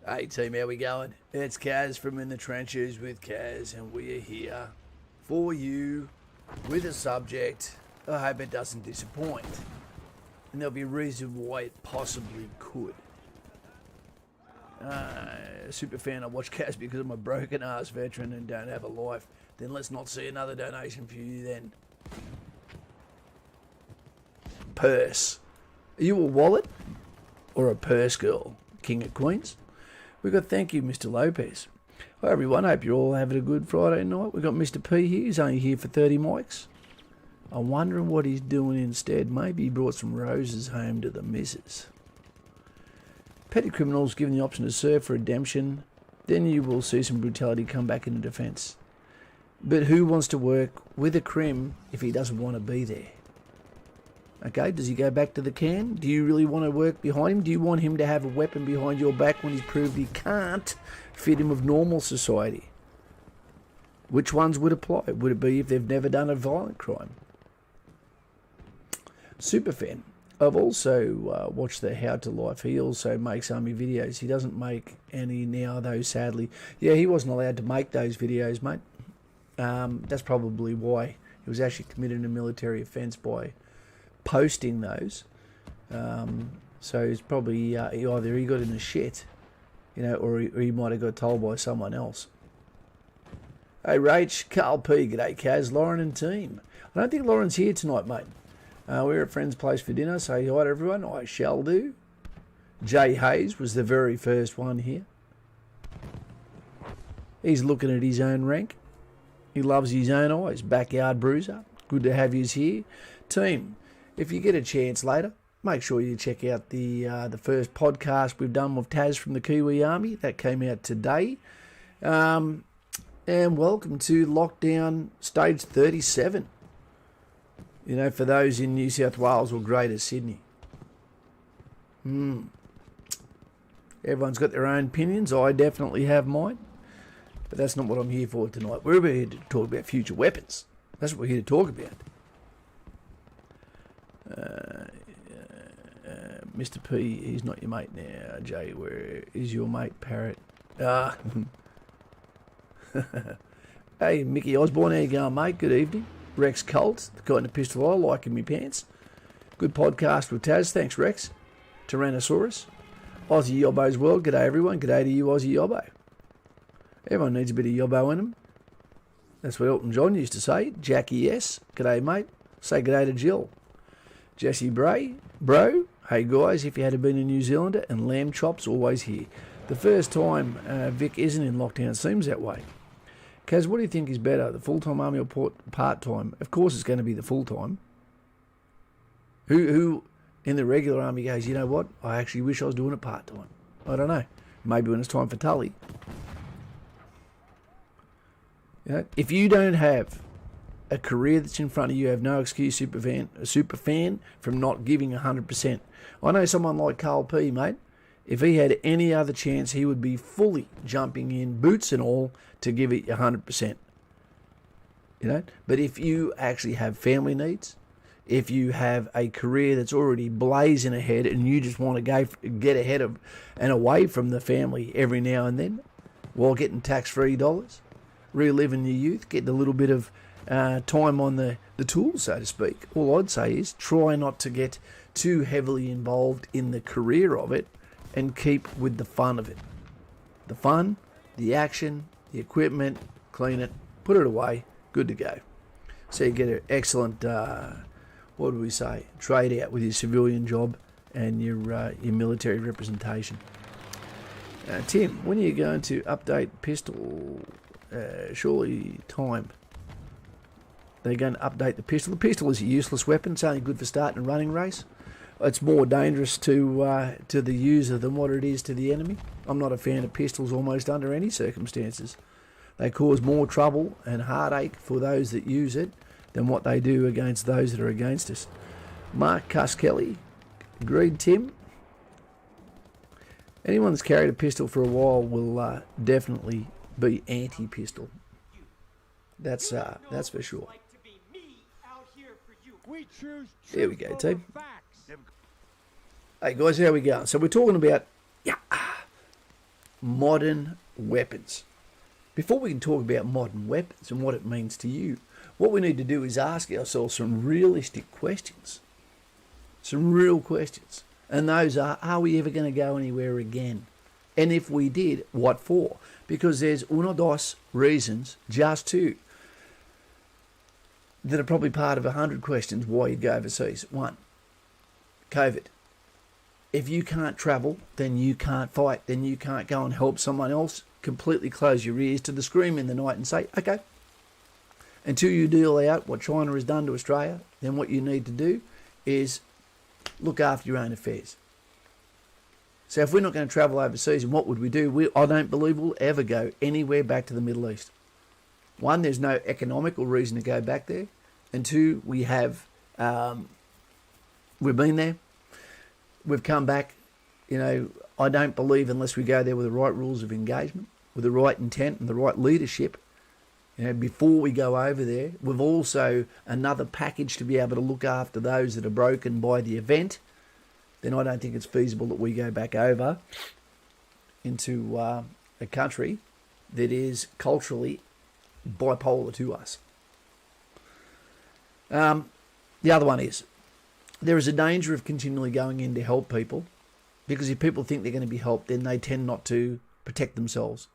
Hey team, how we going? It's Kaz from In the Trenches with Kaz, and we are here for you with a subject I hope it doesn't disappoint. And there'll be a reason why it possibly could. Super fan, I watch Kaz because I'm a broken ass veteran and don't have a life. Then let's not see another donation for you then. Purse. Are you a wallet or a purse girl? King of Queens? We've got thank you, Mr. Lopez. Hi everyone, hope you're all having a good Friday night. We've got Mr. P here, he's only here for 30 mics. I'm wondering what he's doing instead. Maybe he brought some roses home to the missus. Petty criminals given the option to serve for redemption, then you will see some brutality come back into defence. But who wants to work with a crim if he doesn't want to be there? Okay, does he go back to the can? Do you really want to work behind him? Do you want him to have a weapon behind your back when he's proved he can't fit in with normal society? Which ones would apply? Would it be if they've never done a violent crime? Superfan. I've also watched the How to Life. He also makes army videos. He doesn't make any now, though, sadly. Yeah, he wasn't allowed to make those videos, mate. That's probably why he was actually committed a military offence by posting those. So it's probably either he got in the shit, or he might have got told by someone else. Hey Rach, Carl P, g'day Kaz, Lauren and team. I don't think Lauren's here tonight, mate. We're at friend's place for dinner. Say hi to everyone. I shall do. Jay Hayes was the very first one here. He's looking at his own rank. He loves his own eyes. Backyard bruiser. Good to have you here. Team, if you get a chance later, make sure you check out the first podcast we've done with Taz from the Kiwi Army. That came out today. And welcome to Lockdown Stage 37. For those in New South Wales or Greater Sydney. Everyone's got their own opinions. I definitely have mine. But that's not what I'm here for tonight. We're here to talk about future weapons. That's what we're here to talk about. Mr. P, he's not your mate now. Jay, where is your mate, Parrot? Hey, Mickey Osborne, how you going, mate? Good evening. Rex Colt, the guy in the pistol I like in me pants. Good podcast with Taz. Thanks, Rex. Tyrannosaurus. Aussie Yobbo's World. G'day, everyone. G'day to you, Aussie Yobbo. Everyone needs a bit of Yobbo in them. That's what Elton John used to say. Jackie S. G'day, mate. Say g'day to Jill. Jesse Bray. Bro. Hey, guys, if you had been a New Zealander, and lamb chops always here. The first time Vic isn't in lockdown seems that way. Kaz, what do you think is better, the full-time army or part-time? Of course it's going to be the full-time. Who in the regular army goes, you know what, I actually wish I was doing it part-time. I don't know. Maybe when it's time for Tully. If you don't have a career that's in front of you, have no excuse, super fan, from not giving 100%. I know someone like Carl P, mate. If he had any other chance, he would be fully jumping in, boots and all, to give it 100%. But if you actually have family needs, if you have a career that's already blazing ahead and you just want to get ahead of and away from the family every now and then, while getting tax-free dollars, reliving your youth, getting a little bit of time on the tools, so to speak, all I'd say is try not to get too heavily involved in the career of it, and keep with the fun of it. The fun, the action, the equipment, clean it, put it away, good to go. So you get an excellent, what do we say, trade out with your civilian job and your military representation. Tim, when are you going to update pistol? Surely time. They're going to update the pistol. The pistol is a useless weapon. It's only good for starting a running race. It's more dangerous to the user than what it is to the enemy. I'm not a fan of pistols almost under any circumstances. They cause more trouble and heartache for those that use it than what they do against those that are against us. Mark Cuss Kelly, agreed, Tim. Anyone that's carried a pistol for a while will definitely be anti-pistol. That's for sure. There we go, team. Hey guys, how we going? So we're talking about modern weapons. Before we can talk about modern weapons and what it means to you, what we need to do is ask ourselves some realistic questions. Some real questions. And those are we ever going to go anywhere again? And if we did, what for? Because there's uno dos reasons, just two, that are probably part of 100 questions why you'd go overseas. One, COVID. If you can't travel, then you can't fight. Then you can't go and help someone else. Completely close your ears to the scream in the night and say, okay, until you deal out what China has done to Australia, then what you need to do is look after your own affairs. So if we're not going to travel overseas, and what would we do? I don't believe we'll ever go anywhere back to the Middle East. One, there's no economical reason to go back there. And two, we've been there. We've come back. I don't believe unless we go there with the right rules of engagement, with the right intent and the right leadership, before we go over there. We've also another package to be able to look after those that are broken by the event. Then I don't think it's feasible that we go back over into a country that is culturally bipolar to us. The other one is, there is a danger of continually going in to help people, because if people think they're going to be helped, then they tend not to protect themselves.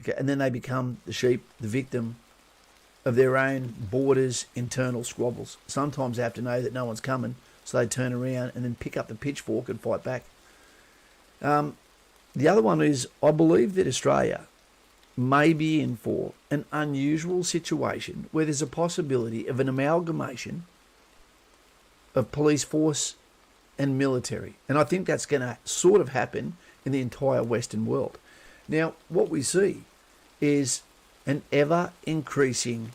Okay, and then they become the sheep, the victim of their own borders' internal squabbles. Sometimes they have to know that no one's coming, so they turn around and then pick up the pitchfork and fight back. The other one is, I believe that Australia may be in for an unusual situation where there's a possibility of an amalgamation of police force and military. And I think that's going to sort of happen in the entire Western world. Now, what we see is an ever-increasing,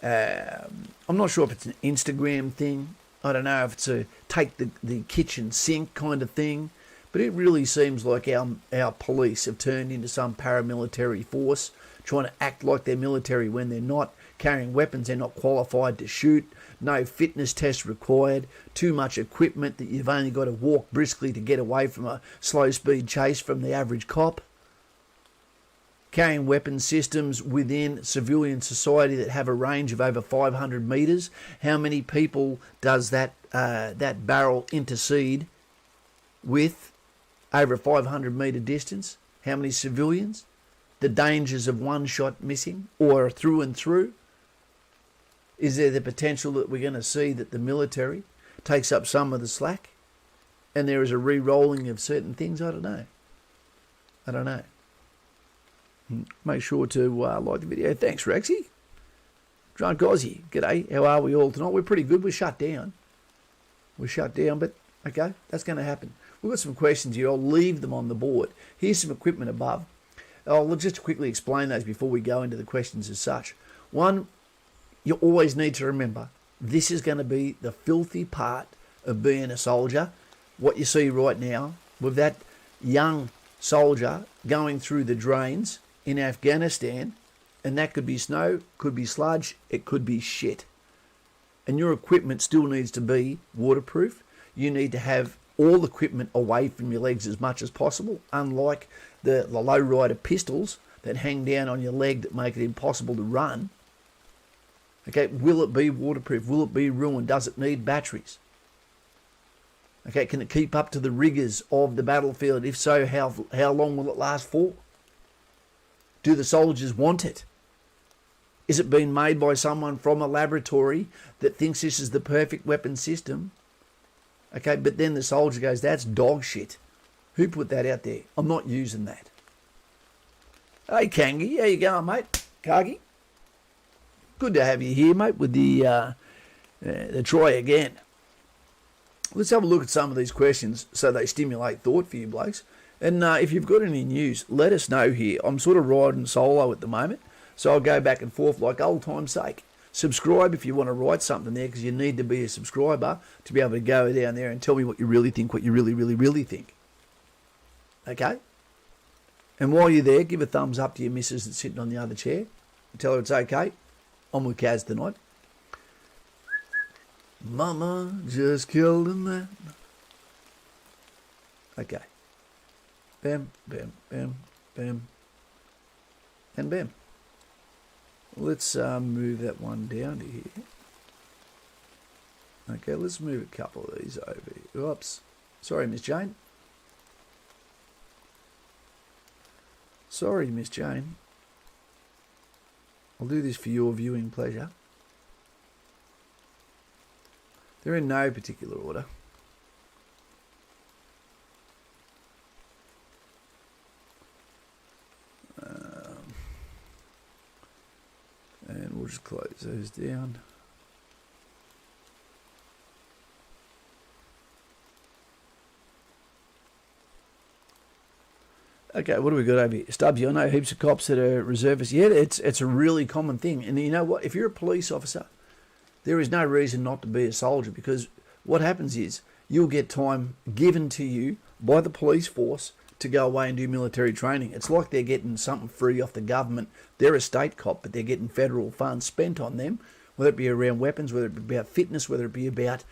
I'm not sure if it's an Instagram thing, I don't know if it's a take the kitchen sink kind of thing, but it really seems like our police have turned into some paramilitary force, trying to act like they're military when they're not, carrying weapons they're not qualified to shoot, no fitness test required, too much equipment that you've only got to walk briskly to get away from a slow-speed chase from the average cop, carrying weapon systems within civilian society that have a range of over 500 metres. How many people does that barrel intercede with over a 500 metre distance? How many civilians? The dangers of one shot missing or through and through? Is there the potential that we're going to see that the military takes up some of the slack and there is a re-rolling of certain things? I don't know. Make sure to like the video. Thanks, Rexy. Drunk Aussie. G'day. How are we all tonight? We're pretty good. We're shut down, but okay, that's going to happen. We've got some questions here. I'll leave them on the board. Here's some equipment above. I'll just quickly explain those before we go into the questions as such. One, you always need to remember, this is going to be the filthy part of being a soldier. What you see right now with that young soldier going through the drains in Afghanistan, and that could be snow, could be sludge, it could be shit. And your equipment still needs to be waterproof. You need to have all equipment away from your legs as much as possible, unlike the low-rider pistols that hang down on your leg that make it impossible to run. Okay, will it be waterproof? Will it be ruined? Does it need batteries? Okay, can it keep up to the rigours of the battlefield? If so, how long will it last for? Do the soldiers want it? Is it being made by someone from a laboratory that thinks this is the perfect weapon system? Okay, but then the soldier goes, that's dog shit. Who put that out there? I'm not using that. Hey, Kangi, how you going, mate? Kagi? Good to have you here, mate, with the try again. Let's have a look at some of these questions so they stimulate thought for you blokes. And if you've got any news, let us know here. I'm sort of riding solo at the moment, so I'll go back and forth like old time's sake. Subscribe if you want to write something there, because you need to be a subscriber to be able to go down there and tell me what you really think, what you really, really, really think. Okay? And while you're there, give a thumbs up to your missus that's sitting on the other chair. Tell her it's okay. I'm with Kaz tonight. Mama just killed a man. Okay. Bam, bam, bam. Bam. And bam. Let's move that one down to here. Okay, let's move a couple of these over here. Oops. Sorry, Miss Jane. Sorry, Miss Jane. I'll do this for your viewing pleasure. They're in no particular order. And we'll just close those down. Okay, what do we got over here? Stubbsy, I know heaps of cops that are reservists. Yeah, it's a really common thing. And you know what? If you're a police officer, there is no reason not to be a soldier, because what happens is you'll get time given to you by the police force to go away and do military training. It's like they're getting something free off the government. They're a state cop, but they're getting federal funds spent on them, whether it be around weapons, whether it be about fitness, whether it be about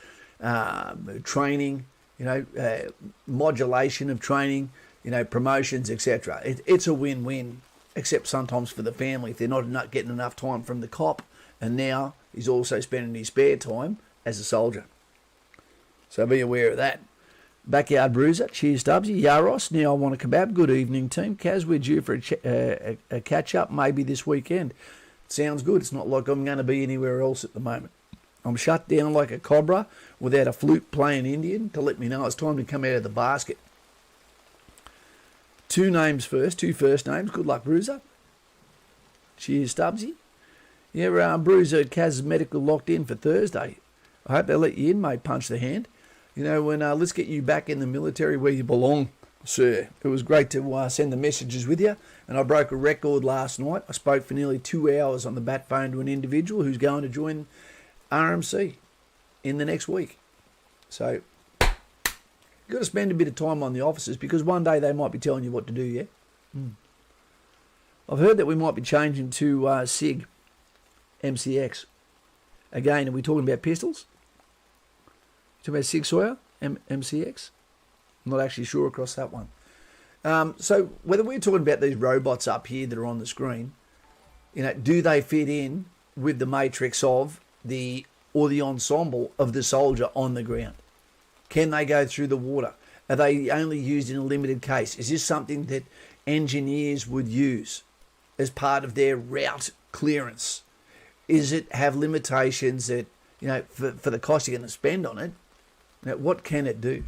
training, modulation of training, promotions, etc. It's a win-win, except sometimes for the family if they're not getting enough time from the cop, and now he's also spending his spare time as a soldier. So be aware of that. Backyard Bruiser, cheers Stubbsy. Yaros, now I want a kebab. Good evening, team. Kaz, we're due for a catch-up maybe this weekend. Sounds good. It's not like I'm going to be anywhere else at the moment. I'm shut down like a cobra without a flute playing Indian to let me know it's time to come out of the basket. Two first names. Good luck, Bruiser. Cheers, Stubbsy. Yeah, Bruiser, Kaz's medical locked in for Thursday. I hope they let you in, mate. Punch the hand. Let's get you back in the military where you belong, sir. It was great to send the messages with you, and I broke a record last night. I spoke for nearly 2 hours on the bat phone to an individual who's going to join RMC in the next week. So, you've got to spend a bit of time on the officers, because one day they might be telling you what to do, yeah? I've heard that we might be changing to SIG, MCX. Again, are we talking about pistols? Talking about Sig Sauer, MCX? I'm not actually sure across that one. So whether we're talking about these robots up here that are on the screen, do they fit in with the matrix of the ensemble of the soldier on the ground? Can they go through the water? Are they only used in a limited case? Is this something that engineers would use as part of their route clearance? Is it have limitations that, for the cost you're going to spend on it? What can it do?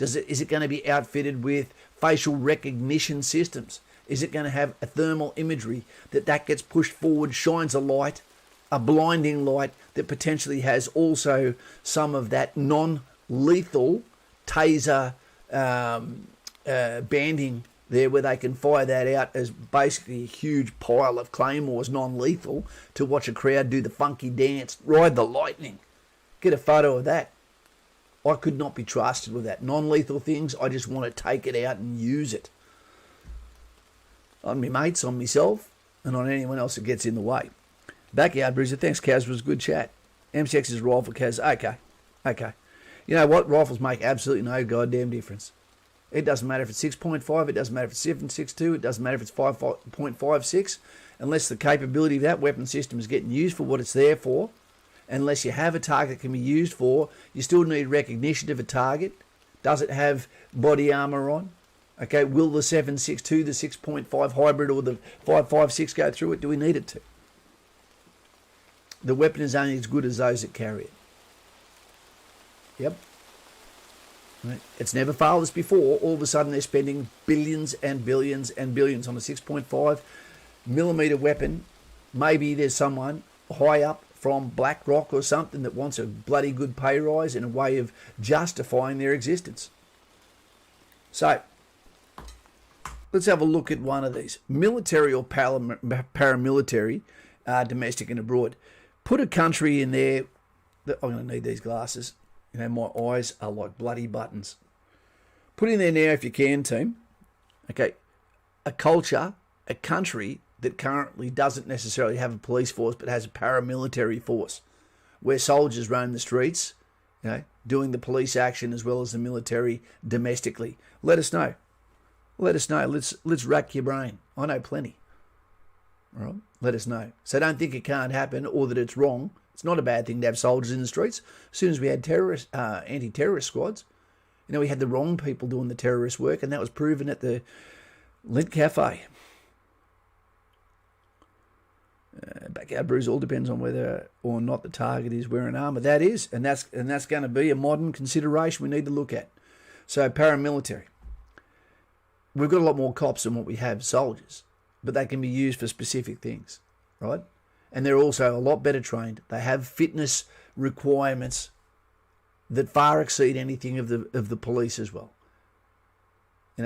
Is it going to be outfitted with facial recognition systems? Is it going to have a thermal imagery that gets pushed forward, shines a light, a blinding light that potentially has also some of that non-lethal taser banding there, where they can fire that out as basically a huge pile of claymores, non-lethal, to watch a crowd do the funky dance, ride the lightning. Get a photo of that. I could not be trusted with that. Non-lethal things, I just want to take it out and use it. On my mates, on myself, and on anyone else that gets in the way. Backyard Bruiser, thanks Kaz, was good chat. MCX's rifle, Kaz, okay. You know what? Rifles make absolutely no goddamn difference. It doesn't matter if it's 6.5, it doesn't matter if it's 7.62, it doesn't matter if it's 5.56, unless the capability of that weapon system is getting used for what it's there for. Unless you have a target that can be used for, you still need recognition of a target. Does it have body armour on? Okay, will the 7.62, the 6.5 hybrid, or the 5.56 go through it? Do we need it to? The weapon is only as good as those that carry it. Yep. It's never failed us before. All of a sudden they're spending billions and billions and billions on a 6.5 millimetre weapon. Maybe there's someone high up from BlackRock or something that wants a bloody good pay rise in a way of justifying their existence. So, let's have a look at one of these. Military or paramilitary, domestic and abroad. Put a country in there. I'm going to need these glasses. My eyes are like bloody buttons. Put in there now if you can, team. Okay, a culture, a country that currently doesn't necessarily have a police force but has a paramilitary force where soldiers roam the streets, doing the police action as well as the military domestically. Let us know. let us know. Let's rack your brain. I know plenty. All right, let us know. So don't think it can't happen or that it's wrong. It's not a bad thing to have soldiers in the streets. As soon as we had anti-terrorist squads, we had the wrong people doing the terrorist work, and that was proven at the Lint Cafe. Backyard bruise all depends on whether or not the target is wearing armour. That is, and that's going to be a modern consideration we need to look at. So paramilitary. We've got a lot more cops than what we have soldiers, but they can be used for specific things, right? And they're also a lot better trained. They have fitness requirements that far exceed anything of the police as well.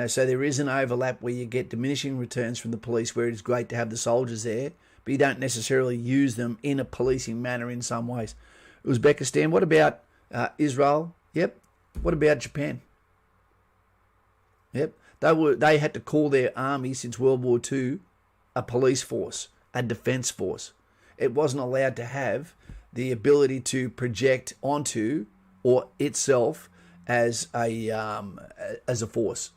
So there is an overlap where you get diminishing returns from the police, where it is great to have the soldiers there, but you don't necessarily use them in a policing manner in some ways. Uzbekistan. What about Israel? Yep. What about Japan? Yep. They had to call their army since World War II a police force, a defence force. It wasn't allowed to have the ability to project onto or itself as a force,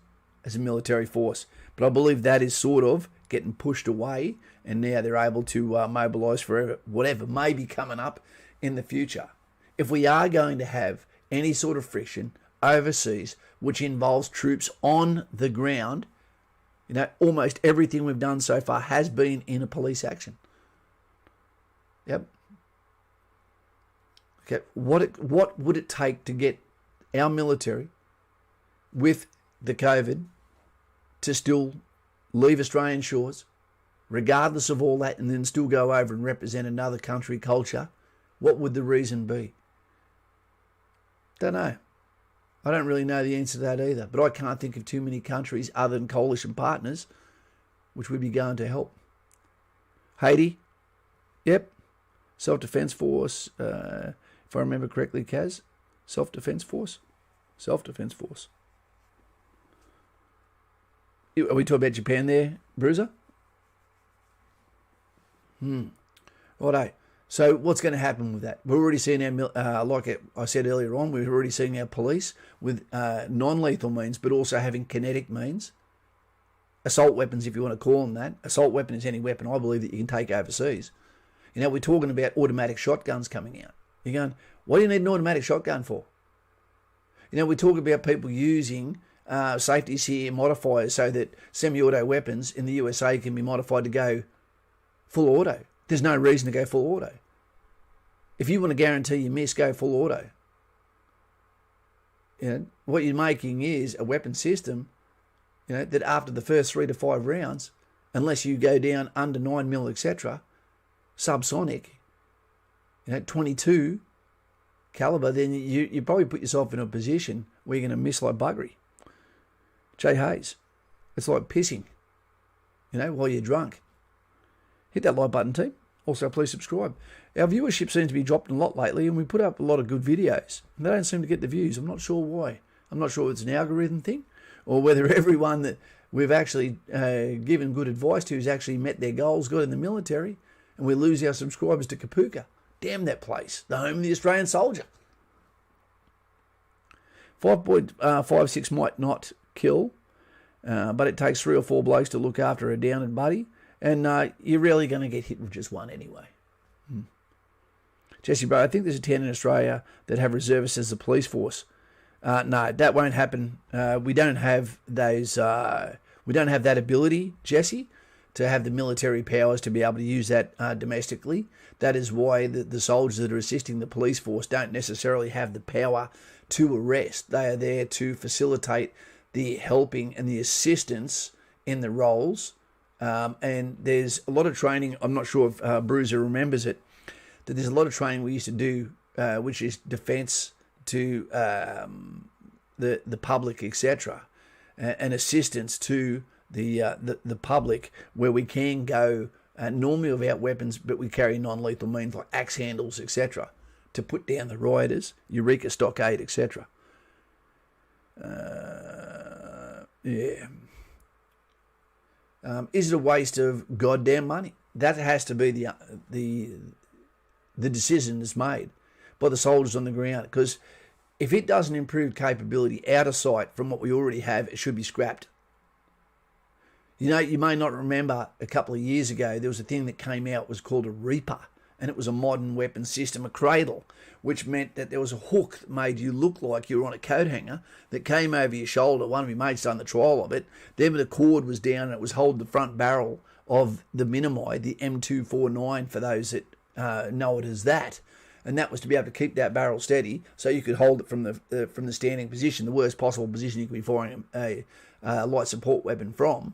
as a military force. But I believe that is sort of getting pushed away, and now they're able to mobilise for whatever may be coming up in the future. If we are going to have any sort of friction overseas, which involves troops on the ground, almost everything we've done so far has been in a police action. Yep. Okay. What would it take to get our military with the COVID to still leave Australian shores, regardless of all that, and then still go over and represent another country culture? What would the reason be? Don't know. I don't really know the answer to that either, but I can't think of too many countries other than coalition partners which would be going to help. Haiti, yep. Self-Defence Force, if I remember correctly, Kaz. Self-Defence Force? Self-Defence Force. Are we talking about Japan there, Bruiser? Righto. So what's going to happen with that? We're already seeing our, like I said earlier on, we're already seeing our police with non-lethal means, but also having kinetic means. Assault weapons, if you want to call them that. Assault weapon is any weapon, I believe, that you can take overseas. We're talking about automatic shotguns coming out. You're going, what do you need an automatic shotgun for? We talk about people using safeties here, modifiers, so that semi-auto weapons in the USA can be modified to go full auto. There's no reason to go full auto. If you want to guarantee you miss, go full auto. What you're making is a weapon system, that after the first 3 to 5 rounds, unless you go down under 9 mil, etc., subsonic, 22 caliber, then you probably put yourself in a position where you're going to miss like buggery. Jay Hayes, it's like pissing, while you're drunk. Hit that like button, team. Also, please subscribe. Our viewership seems to be dropping a lot lately, and we put up a lot of good videos, and they don't seem to get the views. I'm not sure why. I'm not sure if it's an algorithm thing, or whether everyone that we've actually given good advice to has actually met their goals, got in the military, and we lose our subscribers to Kapuka. Damn that place, the home of the Australian soldier. 5.56 might not kill, but it takes 3 or 4 blokes to look after a downed buddy, and you're rarely going to get hit with just one anyway. Jesse, bro, I think there's a 10 in Australia that have reservists as a police force. No, that won't happen. We don't have those. We don't have that ability, Jesse, to have the military powers to be able to use that domestically. That is why the soldiers that are assisting the police force don't necessarily have the power to arrest. They are there to facilitate the helping and the assistance in the roles. And there's a lot of training. I'm not sure if Bruiser remembers it, that there's a lot of training we used to do, which is defence to the public, etc., and assistance to the public, where we can go normally without weapons, but we carry non-lethal means like axe handles, etc., to put down the rioters, Eureka Stockade, etc. Yeah. Is it a waste of goddamn money? That has to be the decision that's made by the soldiers on the ground, because if it doesn't improve capability out of sight from what we already have, it should be scrapped. You know, you may not remember a couple of years ago, there was a thing that came out, was called a Reaper, and it was a modern weapon system, a cradle, which meant that there was a hook that made you look like you were on a coat hanger that came over your shoulder. One of your mates done the trial of it. Then the cord was down and it was holding the front barrel of the Minimi, the M249, for those that know it as that. And that was to be able to keep that barrel steady so you could hold it from the standing position, the worst possible position you could be firing a light support weapon from.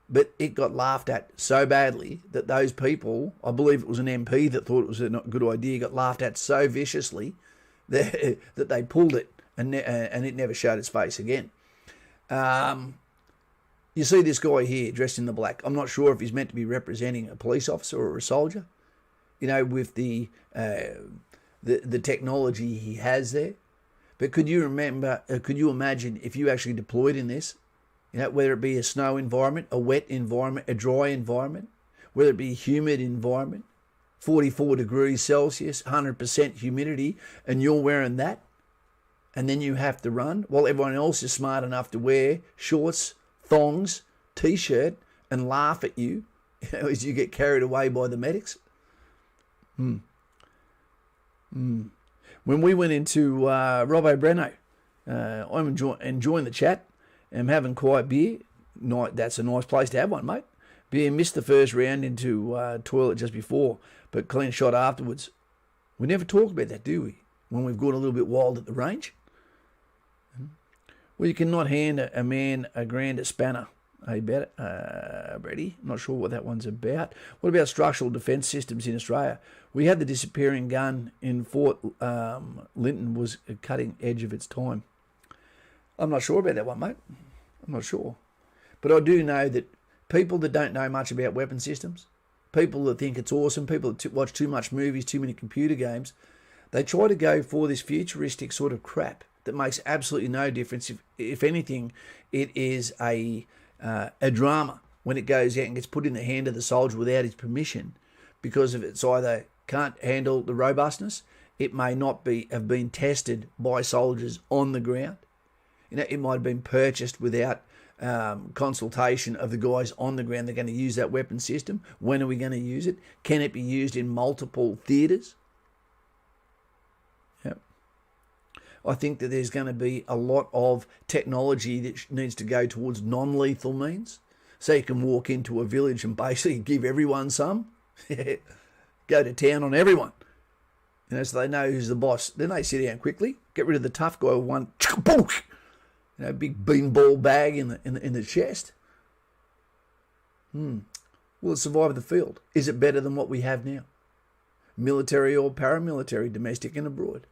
But it got laughed at so badly that those people, I believe it was an MP that thought it was a not good idea, got laughed at so viciously that they pulled it and it never showed its face again. You see this guy here dressed in the black. I'm not sure if he's meant to be representing a police officer or a soldier. You know, with the technology he has there. But could you imagine if you actually deployed in this? You know, whether it be a snow environment, a wet environment, a dry environment, whether it be a humid environment, 44 degrees Celsius, 100% humidity, and you're wearing that, and then you have to run while everyone else is smart enough to wear shorts, thongs, t-shirt, and laugh at you, as you get carried away by the medics. When we went into Robbo Breno, I'm enjoying the chat. I'm having quiet beer. That's a nice place to have one, mate. Beer missed the first round into toilet just before, but clean shot afterwards. We never talk about that, do we? When we've gone a little bit wild at the range. Well, you cannot hand a man a grand spanner. Hey, Brady, I'm not sure what that one's about. What about structural defence systems in Australia? We had the disappearing gun in Fort Linton was a cutting edge of its time. I'm not sure about that one, mate. I'm not sure. But I do know that people that don't know much about weapon systems, people that think it's awesome, people that watch too much movies, too many computer games, they try to go for this futuristic sort of crap that makes absolutely no difference. If anything, it is a drama when it goes out and gets put in the hand of the soldier without his permission, because if it's either can't handle the robustness, it may not have been tested by soldiers on the ground. You know, it might have been purchased without consultation of the guys on the ground. They're going to use that weapon system. When are we going to use it? Can it be used in multiple theatres? Yep. I think that there's going to be a lot of technology that needs to go towards non-lethal means. So you can walk into a village and basically give everyone some. Go to town on everyone. You know, so they know who's the boss. Then they sit down quickly, get rid of the tough guy with one, you know, big beanball bag in the chest. Will it survive the field? Is it better than what we have now? Military or paramilitary, domestic and abroad?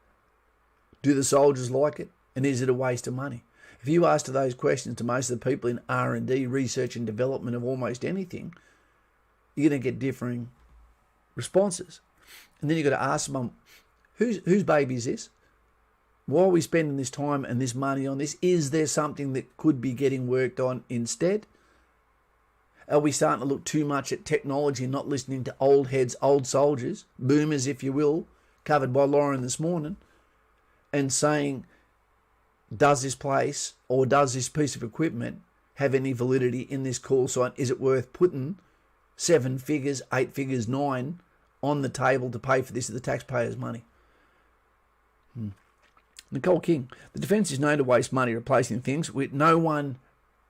Do the soldiers like it? And is it a waste of money? If you ask those questions to most of the people in R&D, research and development of almost anything, you're going to get differing responses. And then you've got to ask them, whose baby is this? Why are we spending this time and this money on this? Is there something that could be getting worked on instead? Are we starting to look too much at technology and not listening to old heads, old soldiers, boomers if you will, covered by Lauren this morning, and saying, does this place or does this piece of equipment have any validity in this call sign? Is it worth putting 7 figures, 8 figures, 9 on the table to pay for this with the taxpayers' money? Nicole King, the defence is known to waste money replacing things. No one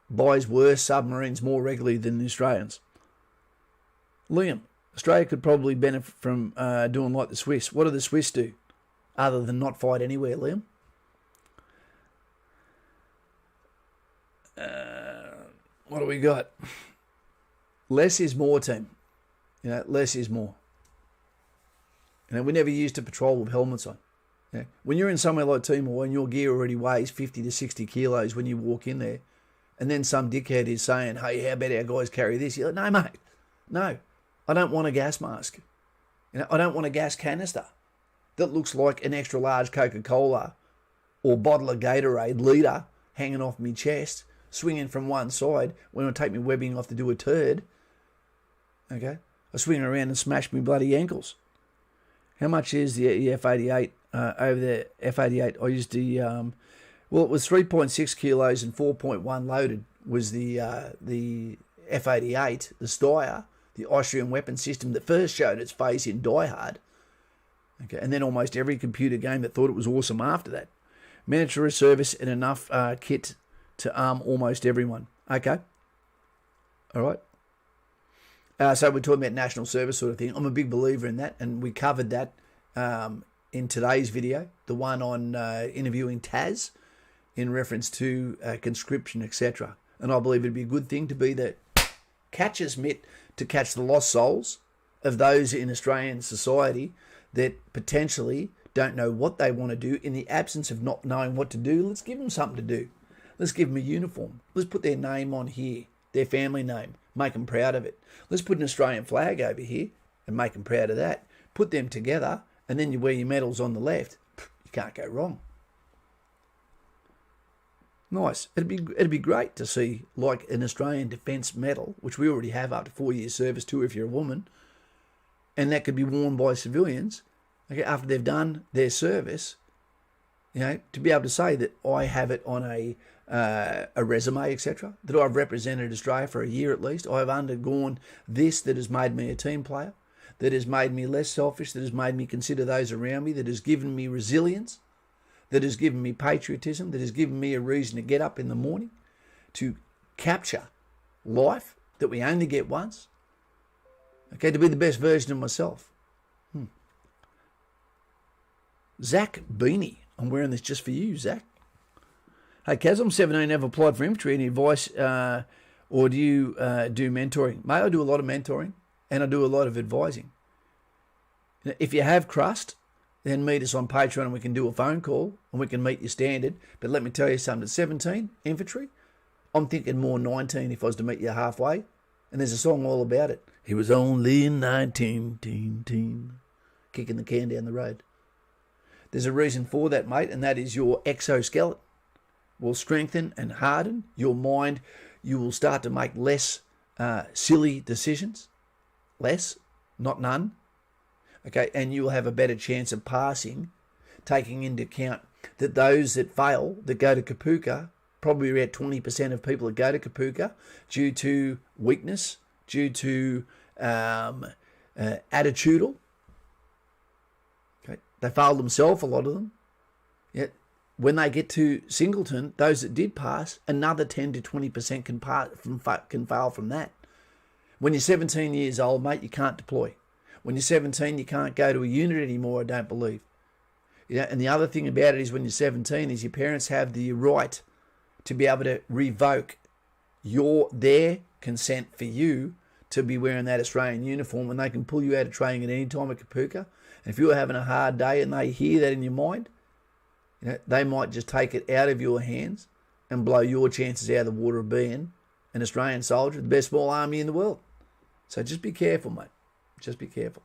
buys worse submarines more regularly than the Australians. Liam, Australia could probably benefit from doing like the Swiss. What do the Swiss do other than not fight anywhere, Liam? What do we got? Less is more, team. You know, less is more. You know, we never used to patrol with helmets on. You know, when you're in somewhere like Timor and your gear already weighs 50 to 60 kilos when you walk in there, and then some dickhead is saying, hey, how about our guys carry this? You're like, no, mate, no. I don't want a gas mask. You know, I don't want a gas canister that looks like an extra large Coca-Cola or bottle of Gatorade litre hanging off my chest, swinging from one side when I take my webbing off to do a turd. Okay? I swing around and smash my bloody ankles. How much is the F-88 over there? F-88, I used to, well, it was 3.6 kilos and 4.1 loaded was the F-88, the Steyr, the Austrian weapon system that first showed its face in Die Hard. Okay, and then almost every computer game that thought it was awesome after that. Military service and enough kit to arm almost everyone. Okay. All right. So we're talking about national service sort of thing. I'm a big believer in that, and we covered that in today's video, the one on interviewing Taz in reference to conscription, etc. And I believe it'd be a good thing to be the catcher's mitt to catch the lost souls of those in Australian society that potentially don't know what they want to do. In the absence of not knowing what to do, let's give them something to do. Let's give them a uniform. Let's put their name on here, their family name, make them proud of it. Let's put an Australian flag over here and make them proud of that. Put them together, and then you wear your medals on the left. You can't go wrong. Nice. It'd be great to see like an Australian Defence Medal, which we already have up to 4 years service too if you're a woman, and that could be worn by civilians, okay, after they've done their service, you know, to be able to say that I have it on a resume, etc., that I've represented Australia for a year at least. I've undergone this that has made me a team player, that has made me less selfish, that has made me consider those around me, that has given me resilience, that has given me patriotism, that has given me a reason to get up in the morning, to capture life that we only get once, okay, to be the best version of myself. Zach Beanie, I'm wearing this just for you, Zach. Hey, Kaz, I'm 17, never applied for infantry. Any advice, or do you do mentoring? Mate, I do a lot of mentoring, and I do a lot of advising. If you have crust, then meet us on Patreon and we can do a phone call and we can meet your standard. But let me tell you something, at 17, infantry, I'm thinking more 19 if I was to meet you halfway. And there's a song all about it. He was only 19, kicking the can down the road. There's a reason for that, mate, and that is your exoskeleton will strengthen and harden your mind. You will start to make less silly decisions. Less, not none. Okay, and you will have a better chance of passing, taking into account that those that fail, that go to Kapuka, probably about 20% of people that go to Kapuka, due to weakness, due to attitudinal. Okay, they fail themselves, a lot of them. Yet when they get to Singleton, those that did pass, another 10 to 20% can fail from that. When you're 17 years old, mate, you can't deploy. When you're 17, you can't go to a unit anymore, I don't believe. You know, and the other thing about it is when you're 17 is your parents have the right to be able to revoke their consent for you to be wearing that Australian uniform, and they can pull you out of training at any time at Kapuka. And if you're having a hard day and they hear that in your mind, you know, they might just take it out of your hands and blow your chances out of the water of being an Australian soldier, the best small army in the world. So just be careful, mate. Just be careful,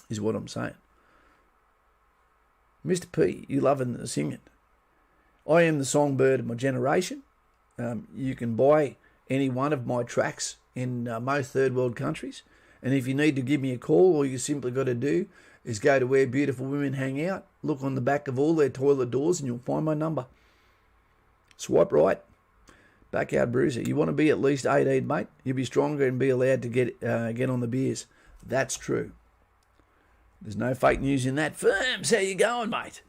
is what I'm saying. Mr. P, you loving the singing. I am the songbird of my generation. You can buy any one of my tracks in most third world countries. And if you need to give me a call, all you simply got to do is go to where beautiful women hang out, look on the back of all their toilet doors, and you'll find my number. Swipe right. Backyard Bruiser. You want to be at least 18, mate. You'll be stronger and be allowed to get on the beers. That's true. There's no fake news in that. Firms, how you going, mate?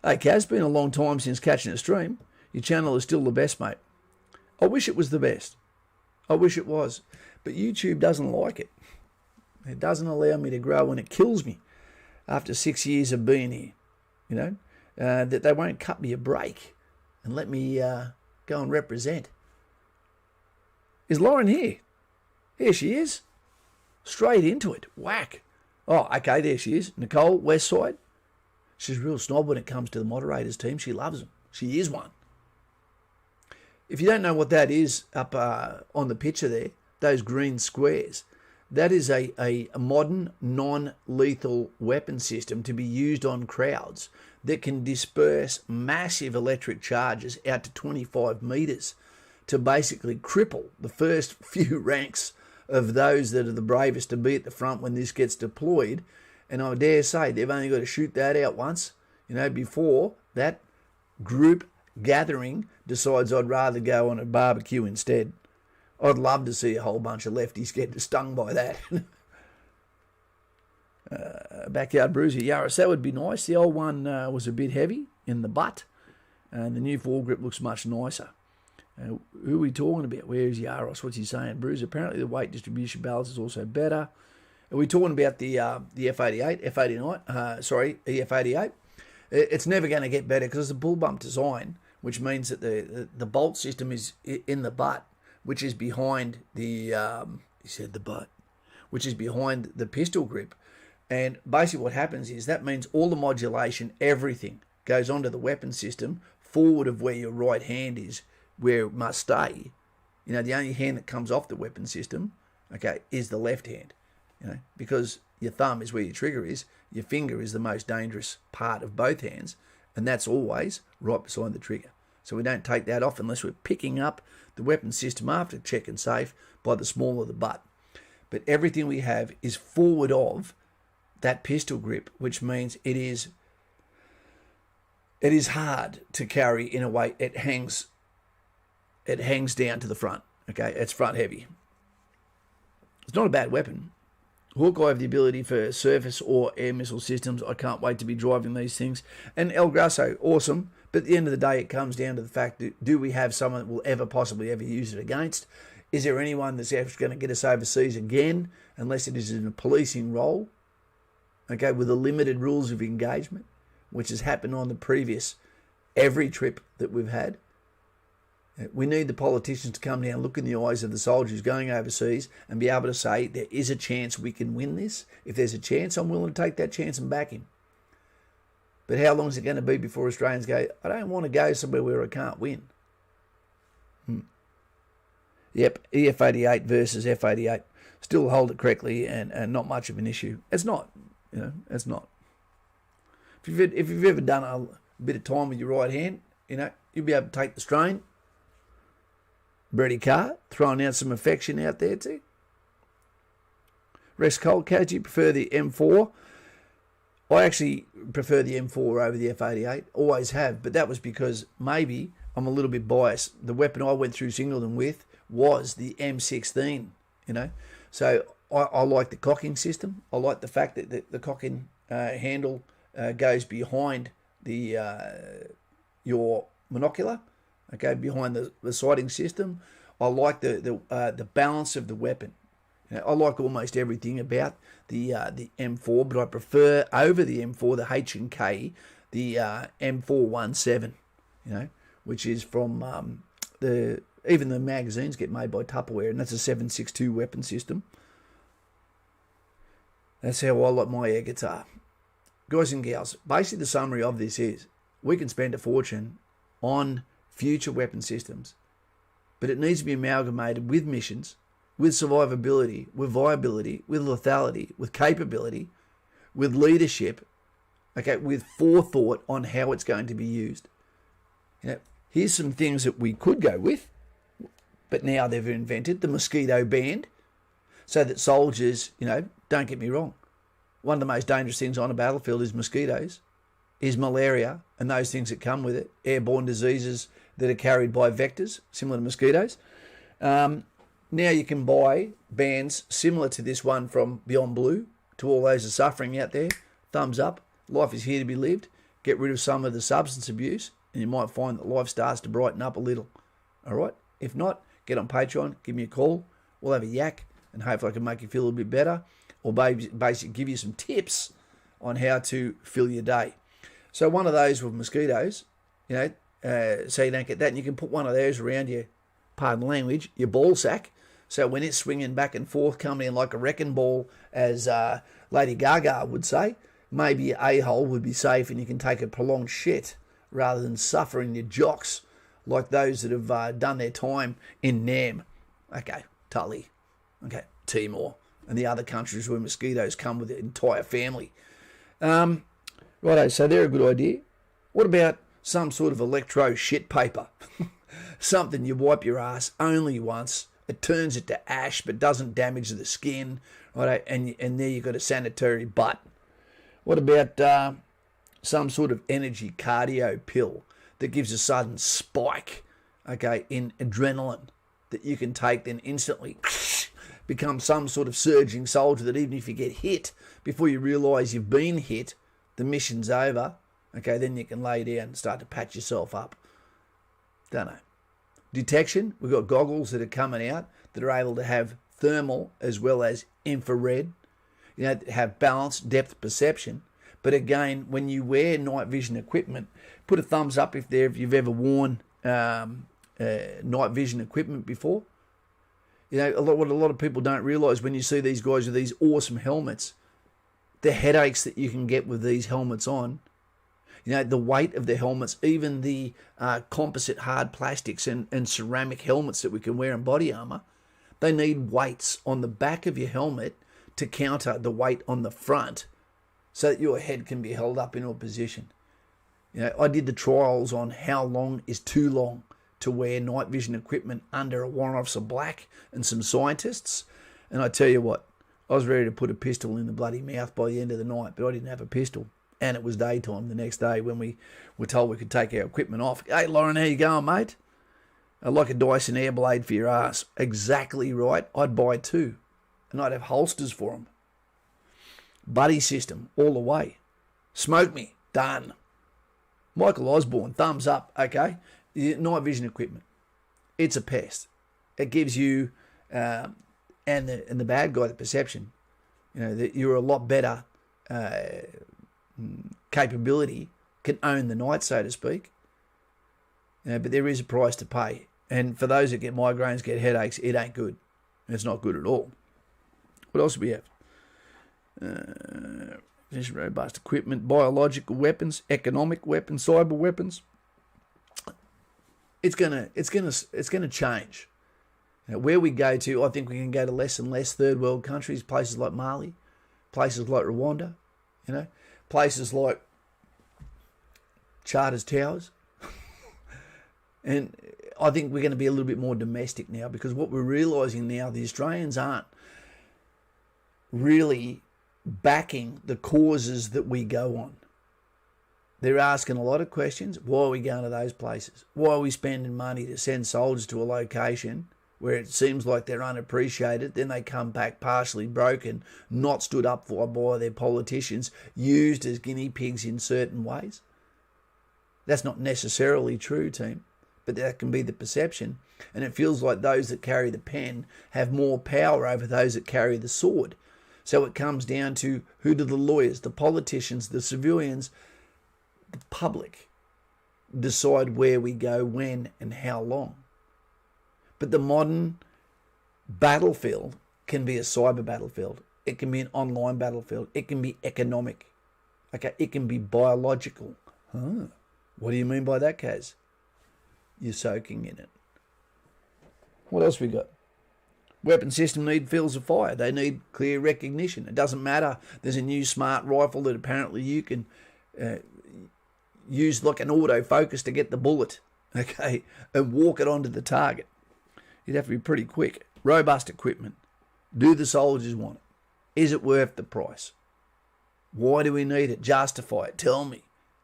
Hey, Kaz, been a long time since catching a stream. Your channel is still the best, mate. I wish it was the best. I wish it was. But YouTube doesn't like it. It doesn't allow me to grow, and it kills me after 6 years of being here. You know, that they won't cut me a break and let me go and represent. Is Lauren here? Here she is. Straight into it. Whack. Oh, okay, there she is. Nicole, West Side. She's real snob when it comes to the moderators team. She loves them. She is one. If you don't know what that is up on the picture there, those green squares, that is a modern non-lethal weapon system to be used on crowds that can disperse massive electric charges out to 25 metres to basically cripple the first few ranks of those that are the bravest to be at the front when this gets deployed. And I dare say they've only got to shoot that out once, you know, before that group gathering decides I'd rather go on a barbecue instead. I'd love to see a whole bunch of lefties get stung by that. Backyard Bruiser Yaris, that would be nice. The old one was a bit heavy in the butt, and the new foregrip looks much nicer. Who are we talking about? Where is Yaros? What's he saying? Bruiser, apparently the weight distribution balance is also better. Are we talking about the F88, F89? Sorry, EF88? It's never going to get better because it's a bull bump design, which means that the bolt system is in the butt, which is behind the, he said the butt, which is behind the pistol grip. And basically what happens is that means all the modulation, everything goes onto the weapon system forward of where your right hand is, where it must stay. You know, the only hand that comes off the weapon system, okay, is the left hand. You know, because your thumb is where your trigger is, your finger is the most dangerous part of both hands, and that's always right beside the trigger. So we don't take that off unless we're picking up the weapon system after check and safe by the small of the butt. But everything we have is forward of that pistol grip, which means it is hard to carry in a way. It hangs down to the front. Okay, it's front heavy. It's not a bad weapon. Hawkeye have the ability for surface or air missile systems. I can't wait to be driving these things. And El Grasso, awesome. But at the end of the day, it comes down to the fact that do we have someone that will ever possibly ever use it against? Is there anyone that's ever going to get us overseas again, unless it is in a policing role? Okay, with the limited rules of engagement, which has happened on the previous every trip that we've had. We need the politicians to come down, look in the eyes of the soldiers going overseas and be able to say, there is a chance we can win this. If there's a chance, I'm willing to take that chance and back him. But how long is it going to be before Australians go, I don't want to go somewhere where I can't win? Yep, EF88 versus F88. Still hold it correctly and not much of an issue. It's not. It's not. If you've ever done a bit of time with your right hand, you'll be able to take the strain. Brady Carr, throwing out some affection out there too. Rex Cole, how do you prefer the M4? I actually prefer the M4 over the F88. Always have, but that was because maybe I'm a little bit biased. The weapon I went through Singleton with was the M16, So I like the cocking system. I like the fact that the cocking handle goes behind your monocular. Okay, behind the sighting system. I like the balance of the weapon. I like almost everything about the M4, but I prefer over the M4 the H&K, the M417. Which is from even the magazines get made by Tupperware, and that's a 7.62 weapon system. That's how I like my air guitar. Guys and gals, basically the summary of this is we can spend a fortune on future weapon systems, but it needs to be amalgamated with missions, with survivability, with viability, with lethality, with capability, with leadership, okay, with forethought on how it's going to be used. Here's some things that we could go with, but now they've invented the mosquito band, so that soldiers, don't get me wrong, one of the most dangerous things on a battlefield is mosquitoes, is malaria, and those things that come with it, airborne diseases that are carried by vectors, similar to mosquitoes. Now you can buy bands similar to this one from Beyond Blue. To all those that are suffering out there, thumbs up. Life is here to be lived. Get rid of some of the substance abuse, and you might find that life starts to brighten up a little. All right? If not, get on Patreon, give me a call. We'll have a yak, and hopefully I can make you feel a little bit better, or basically give you some tips on how to fill your day. So one of those with mosquitoes, so you don't get that. And you can put one of those around your, pardon the language, your ball sack. So when it's swinging back and forth, coming in like a wrecking ball, as Lady Gaga would say, maybe your a-hole would be safe and you can take a prolonged shit rather than suffering your jocks like those that have done their time in Nam. Okay, Tully. Okay, Timor. And the other countries where mosquitoes come with the entire family. Righto, so they're a good idea. What about some sort of electro shit paper? Something you wipe your ass only once. It turns it to ash but doesn't damage the skin. Righto, and there you've got a sanitary butt. What about some sort of energy cardio pill that gives a sudden spike, okay, in adrenaline that you can take, then instantly become some sort of surging soldier that even if you get hit, before you realise you've been hit, the mission's over, okay, then you can lay down and start to patch yourself up. Don't know. Detection, we've got goggles that are coming out that are able to have thermal as well as infrared, have balanced depth perception. But again, when you wear night vision equipment, put a thumbs up if you've ever worn night vision equipment before. What a lot of people don't realise when you see these guys with these awesome helmets, the headaches that you can get with these helmets on. The weight of the helmets, even the composite hard plastics and ceramic helmets that we can wear in body armour, they need weights on the back of your helmet to counter the weight on the front so that your head can be held up in a position. I did the trials on how long is too long to wear night vision equipment under a warrant officer black and some scientists. And I tell you what, I was ready to put a pistol in the bloody mouth by the end of the night, but I didn't have a pistol. And it was daytime the next day when we were told we could take our equipment off. Hey, Lauren, how you going, mate? I'd like a Dyson Airblade for your ass. Exactly right. I'd buy two. And I'd have holsters for them. Buddy system, all the way. Smoke me. Done. Michael Osborne, thumbs up. Okay. Night vision equipment. It's a pest. It gives you, and the bad guy, the perception, that you're a lot better capability, can own the night, so to speak. But there is a price to pay. And for those that get migraines, get headaches, it ain't good. It's not good at all. What else do we have? Robust equipment, biological weapons, economic weapons, cyber weapons. It's gonna change. Where we go to, I think we can go to less and less third world countries, places like Mali, places like Rwanda, places like Charters Towers. And I think we're going to be a little bit more domestic now, because what we're realising now, the Australians aren't really backing the causes that we go on. They're asking a lot of questions. Why are we going to those places? Why are we spending money to send soldiers to a location where it seems like they're unappreciated? Then they come back partially broken, not stood up for by their politicians, used as guinea pigs in certain ways. That's not necessarily true, team, but that can be the perception. And it feels like those that carry the pen have more power over those that carry the sword. So it comes down to, who do the lawyers, the politicians, the civilians, the public decide where we go, when and how long. But the modern battlefield can be a cyber battlefield. It can be an online battlefield. It can be economic. Okay, it can be biological. What do you mean by that, Kaz? You're soaking in it. What else we got? Weapon system need fields of fire. They need clear recognition. It doesn't matter. There's a new smart rifle that apparently you can use like an autofocus to get the bullet, okay, and walk it onto the target. You'd have to be pretty quick. Robust equipment. Do the soldiers want it? Is it worth the price? Why do we need it? Justify it. Tell me.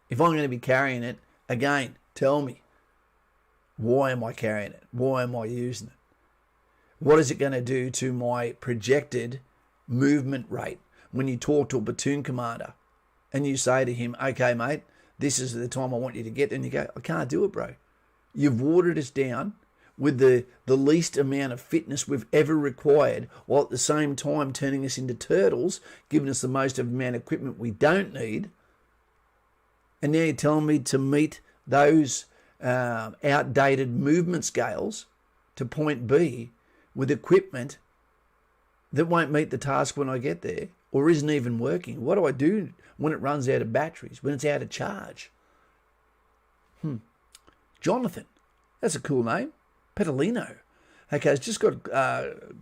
If I'm going to be carrying it, again, tell me. Why am I carrying it? Why am I using it? What is it going to do to my projected movement rate? When you talk to a platoon commander and you say to him, okay, mate, this is the time I want you to get there, and you go, I can't do it, bro. You've watered us down with the least amount of fitness we've ever required, while at the same time turning us into turtles, giving us the most amount of equipment we don't need. And now you're telling me to meet those outdated movement scales to point B with equipment that won't meet the task when I get there, or isn't even working. What do I do when it runs out of batteries, when it's out of charge? Jonathan, that's a cool name. Petalino. Okay, it's just got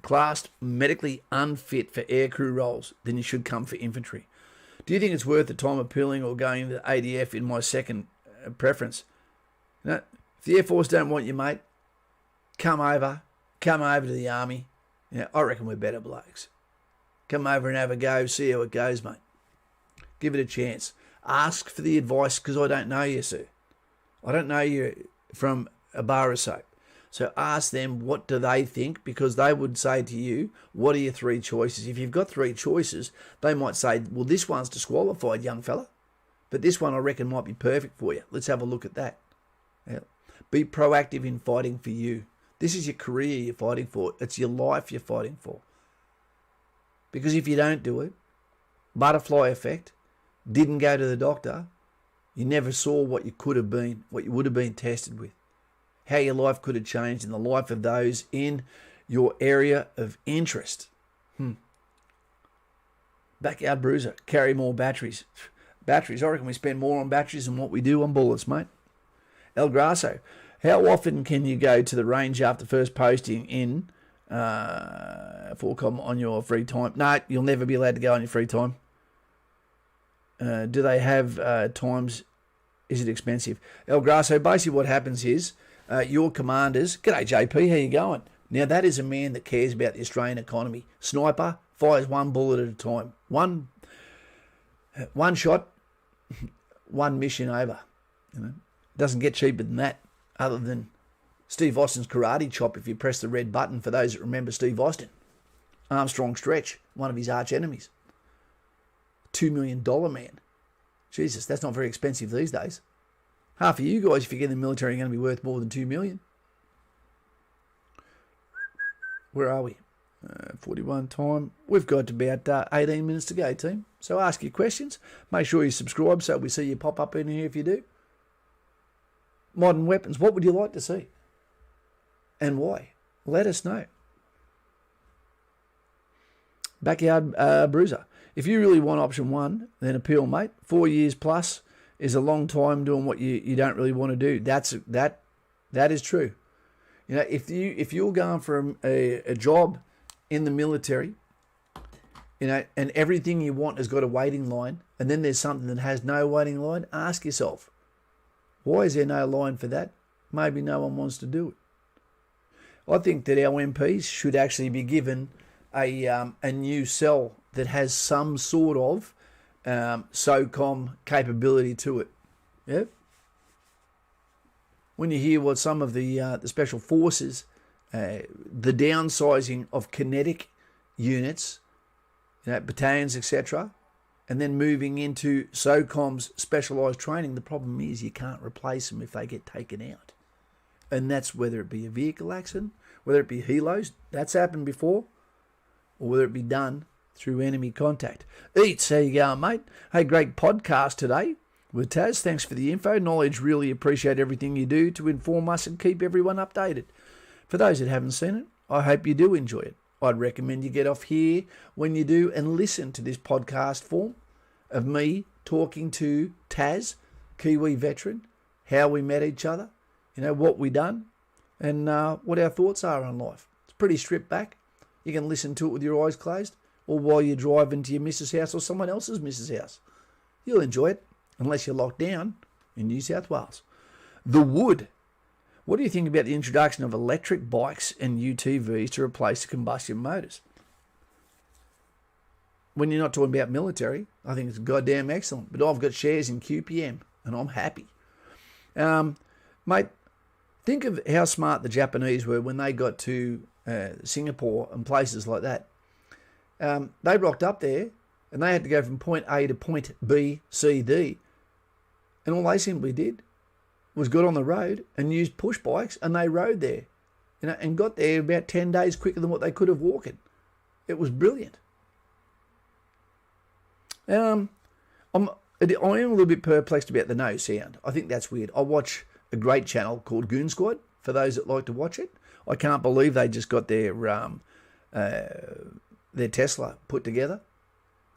classed medically unfit for aircrew roles. Then you should come for infantry. Do you think it's worth the time appealing or going into the ADF in my second preference? If the Air Force don't want you, mate, come over to the Army. I reckon we're better blokes. Come over and have a go, see how it goes, mate. Give it a chance. Ask for the advice, because I don't know you, sir. I don't know you from a bar of soap. So ask them, what do they think? Because they would say to you, what are your three choices? If you've got three choices, they might say, well, this one's disqualified, young fella, but this one I reckon might be perfect for you. Let's have a look at that. Yeah. Be proactive in fighting for you. This is your career you're fighting for. It's your life you're fighting for. Because if you don't do it, butterfly effect, didn't go to the doctor, you never saw what you could have been, what you would have been tested with, how your life could have changed in the life of those in your area of interest. Backyard Bruiser, carry more batteries. Batteries, I reckon we spend more on batteries than what we do on bullets, mate. El Grasso, how often can you go to the range after first posting in Forcom on your free time? No, you'll never be allowed to go on your free time. Do they have times? Is it expensive? El Grasso, basically what happens is your commanders, g'day JP, how you going? Now that is a man that cares about the Australian economy. Sniper, fires one bullet at a time. One shot, one mission over. You know, doesn't get cheaper than that, other than Steve Austin's karate chop if you press the red button, for those that remember Steve Austin. Armstrong Stretch, one of his arch enemies. $2 million man. Jesus, that's not very expensive these days. Half of you guys, if you get in the military, are going to be worth more than $2 million. Where are we? 41 time. We've got about 18 minutes to go, team. So ask your questions. Make sure you subscribe so we see you pop up in here if you do. Modern weapons, what would you like to see? And why? Let us know. Backyard Bruiser. If you really want option one, then appeal, mate. 4 years plus is a long time doing what you don't really want to do. That is true. You know, if you're going for a job in the military, you know, and everything you want has got a waiting line, and then there's something that has no waiting line, ask yourself, why is there no line for that? Maybe no one wants to do it. I think that our MPs should actually be given a new cell that has some sort of SOCOM capability to it. Yeah. When you hear what some of the special forces, the downsizing of kinetic units, you know, battalions, etc., and then moving into SOCOM's specialised training, the problem is you can't replace them if they get taken out. And that's whether it be a vehicle accident, whether it be helos, that's happened before, or whether it be done through enemy contact. Eats, how you going, mate? Hey, great podcast today with Taz. Thanks for the info. Knowledge, really appreciate everything you do to inform us and keep everyone updated. For those that haven't seen it, I hope you do enjoy it. I'd recommend you get off here when you do and listen to this podcast form of me talking to Taz, Kiwi veteran, how we met each other, you know, what we done, and what our thoughts are on life. It's pretty stripped back. You can listen to it with your eyes closed, or while you're driving to your missus' house or someone else's missus' house. You'll enjoy it, unless you're locked down in New South Wales. The Wood. What do you think about the introduction of electric bikes and UTVs to replace the combustion motors? When you're not talking about military, I think it's goddamn excellent. But I've got shares in QPM, and I'm happy. Mate, think of how smart the Japanese were when they got to Singapore and places like that. They rocked up there, and they had to go from point A to point B, C, D. And all they simply did was got on the road and used push bikes, and they rode there, you know, and got there about 10 days quicker than what they could have walking. It was brilliant. I'm a little bit perplexed about the no sound. I think that's weird. I watch a great channel called Goon Squad, for those that like to watch it. I can't believe they just got their Tesla put together.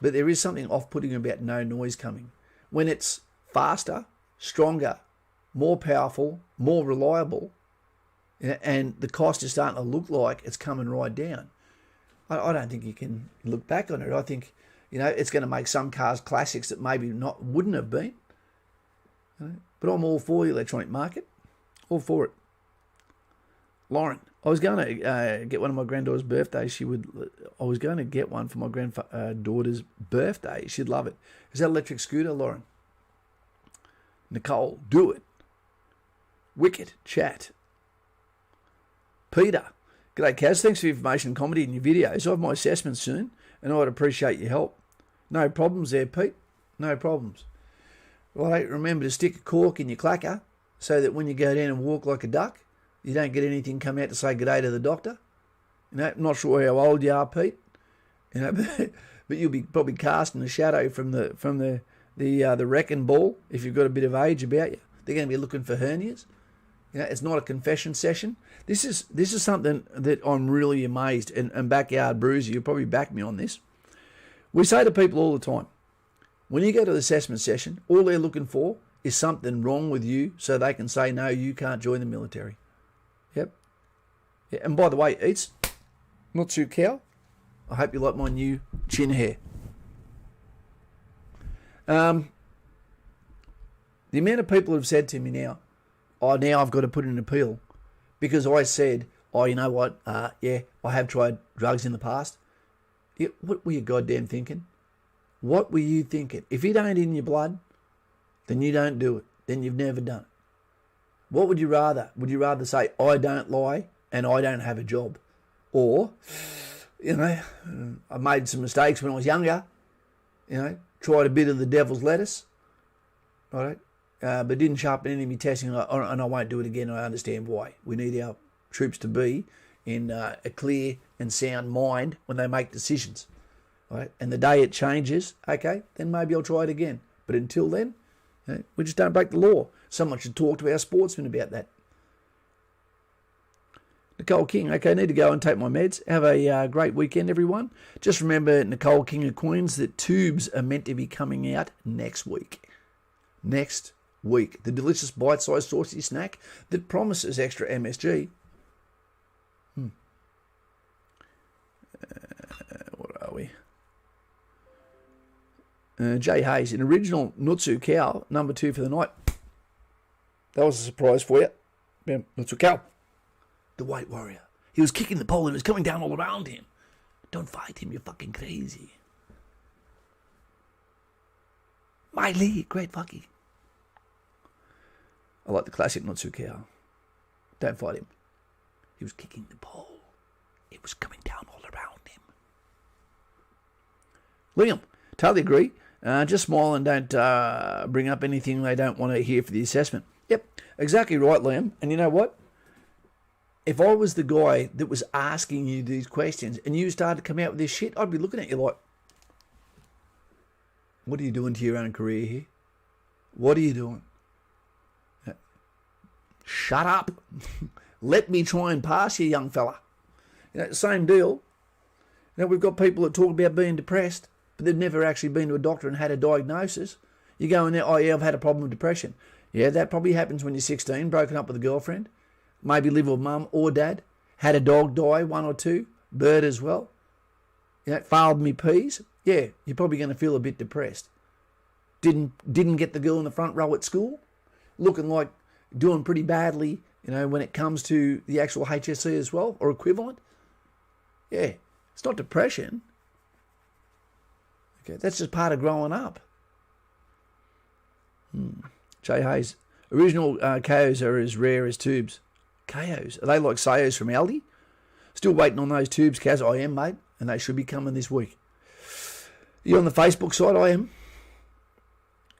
But there is something off-putting about no noise coming. When it's faster, stronger, more powerful, more reliable, and the cost is starting to look like it's coming right down, I don't think you can look back on it. I think, you know, it's going to make some cars classics that maybe wouldn't have been. But I'm all for the electronic market. All for it. Lauren, I was going to get one of my granddaughter's birthdays. I was going to get one for my granddaughter's birthday. She'd love it. Is that electric scooter, Lauren? Nicole, do it. Wicked chat. Peter. G'day, Kaz. Thanks for your information and comedy in your videos. I have my assessment soon, and I'd appreciate your help. No problems there, Pete. No problems. Right, remember to stick a cork in your clacker so that when you go down and walk like a duck, you don't get anything come out to say good day to the doctor. You know, I'm not sure how old you are, Pete. You know, but you'll be probably casting a shadow from the wrecking ball if you've got a bit of age about you. They're going to be looking for hernias. You know, it's not a confession session. This is something that I'm really amazed, and Backyard Bruiser, you'll probably back me on this. We say to people all the time, when you go to the assessment session, all they're looking for is something wrong with you so they can say, no, you can't join the military. Yep. Yeah, and by the way, Eats, not too cow. I hope you like my new chin hair. The amount of people have said to me now, oh, now I've got to put in an appeal because I said, oh, you know what? Yeah, I have tried drugs in the past. Yeah, what were you goddamn thinking? What were you thinking? If it ain't in your blood, then you don't do it. Then you've never done it. What would you rather? Would you rather say, I don't lie and I don't have a job? Or, you know, I made some mistakes when I was younger, you know, tried a bit of the devil's lettuce, all right, but didn't sharpen any of my testing, and I won't do it again. I understand why. We need our troops to be in a clear and sound mind when they make decisions. Right? And the day it changes, okay, then maybe I'll try it again. But until then, you know, we just don't break the law. Someone should talk to our sportsmen about that. Nicole King, okay, need to go and take my meds. Have a great weekend, everyone. Just remember, Nicole King of Queens, that tubes are meant to be coming out next week. Next week. The delicious bite-sized saucy snack that promises extra MSG. What are we? Jay Hayes, an original Nutsu cow, number 2 for the night. That was a surprise for you. Nutsu cow. The White Warrior. He was kicking the pole and it was coming down all around him. Don't fight him, you're fucking crazy. Miley, great fucking. I like the classic Nutsu cow. Don't fight him. He was kicking the pole. It was coming down all around him. Liam, totally agree. Just smile and don't bring up anything they don't want to hear for the assessment. Yep, exactly right, Liam. And you know what? If I was the guy that was asking you these questions and you started to come out with this shit, I'd be looking at you like, what are you doing to your own career here? What are you doing? Shut up. Let me try and pass you, young fella. You know, same deal. You know, we've got people that talk about being depressed, but they've never actually been to a doctor and had a diagnosis. You go in there, oh yeah, I've had a problem with depression. Yeah, that probably happens when you're 16, broken up with a girlfriend, maybe live with mum or dad, had a dog die, 1 or 2, bird as well. You know, failed me peas. Yeah, you're probably going to feel a bit depressed. Didn't get the girl in the front row at school, looking like doing pretty badly, you know, when it comes to the actual HSC as well, or equivalent. Yeah, it's not depression. Okay, that's just part of growing up. Jay Hayes, original KOs are as rare as tubes. KOs? Are they like Sayos from Aldi? Still waiting on those tubes, Kaz. I am, mate, and they should be coming this week. You on the Facebook side? I am.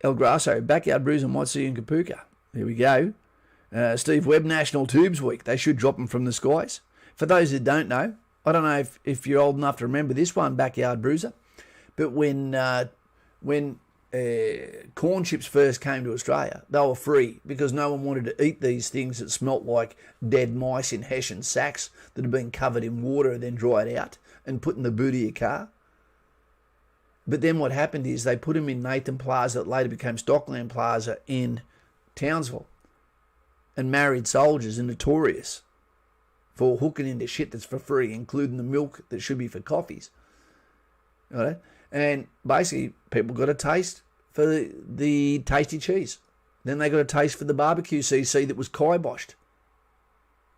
El Grasso, Backyard Bruiser might see you in Kapuka. There we go. Steve Webb, National Tubes Week. They should drop them from the skies. For those that don't know, I don't know if you're old enough to remember this one, Backyard Bruiser, but when corn chips first came to Australia, they were free because no one wanted to eat these things that smelt like dead mice in Hessian sacks that had been covered in water and then dried out and put in the boot of your car. But then what happened is they put them in Nathan Plaza that later became Stockland Plaza in Townsville, and married soldiers are notorious for hooking into shit that's for free, including the milk that should be for coffees. All right? And basically, people got a taste for the tasty cheese. Then they got a taste for the barbecue CC that was kiboshed.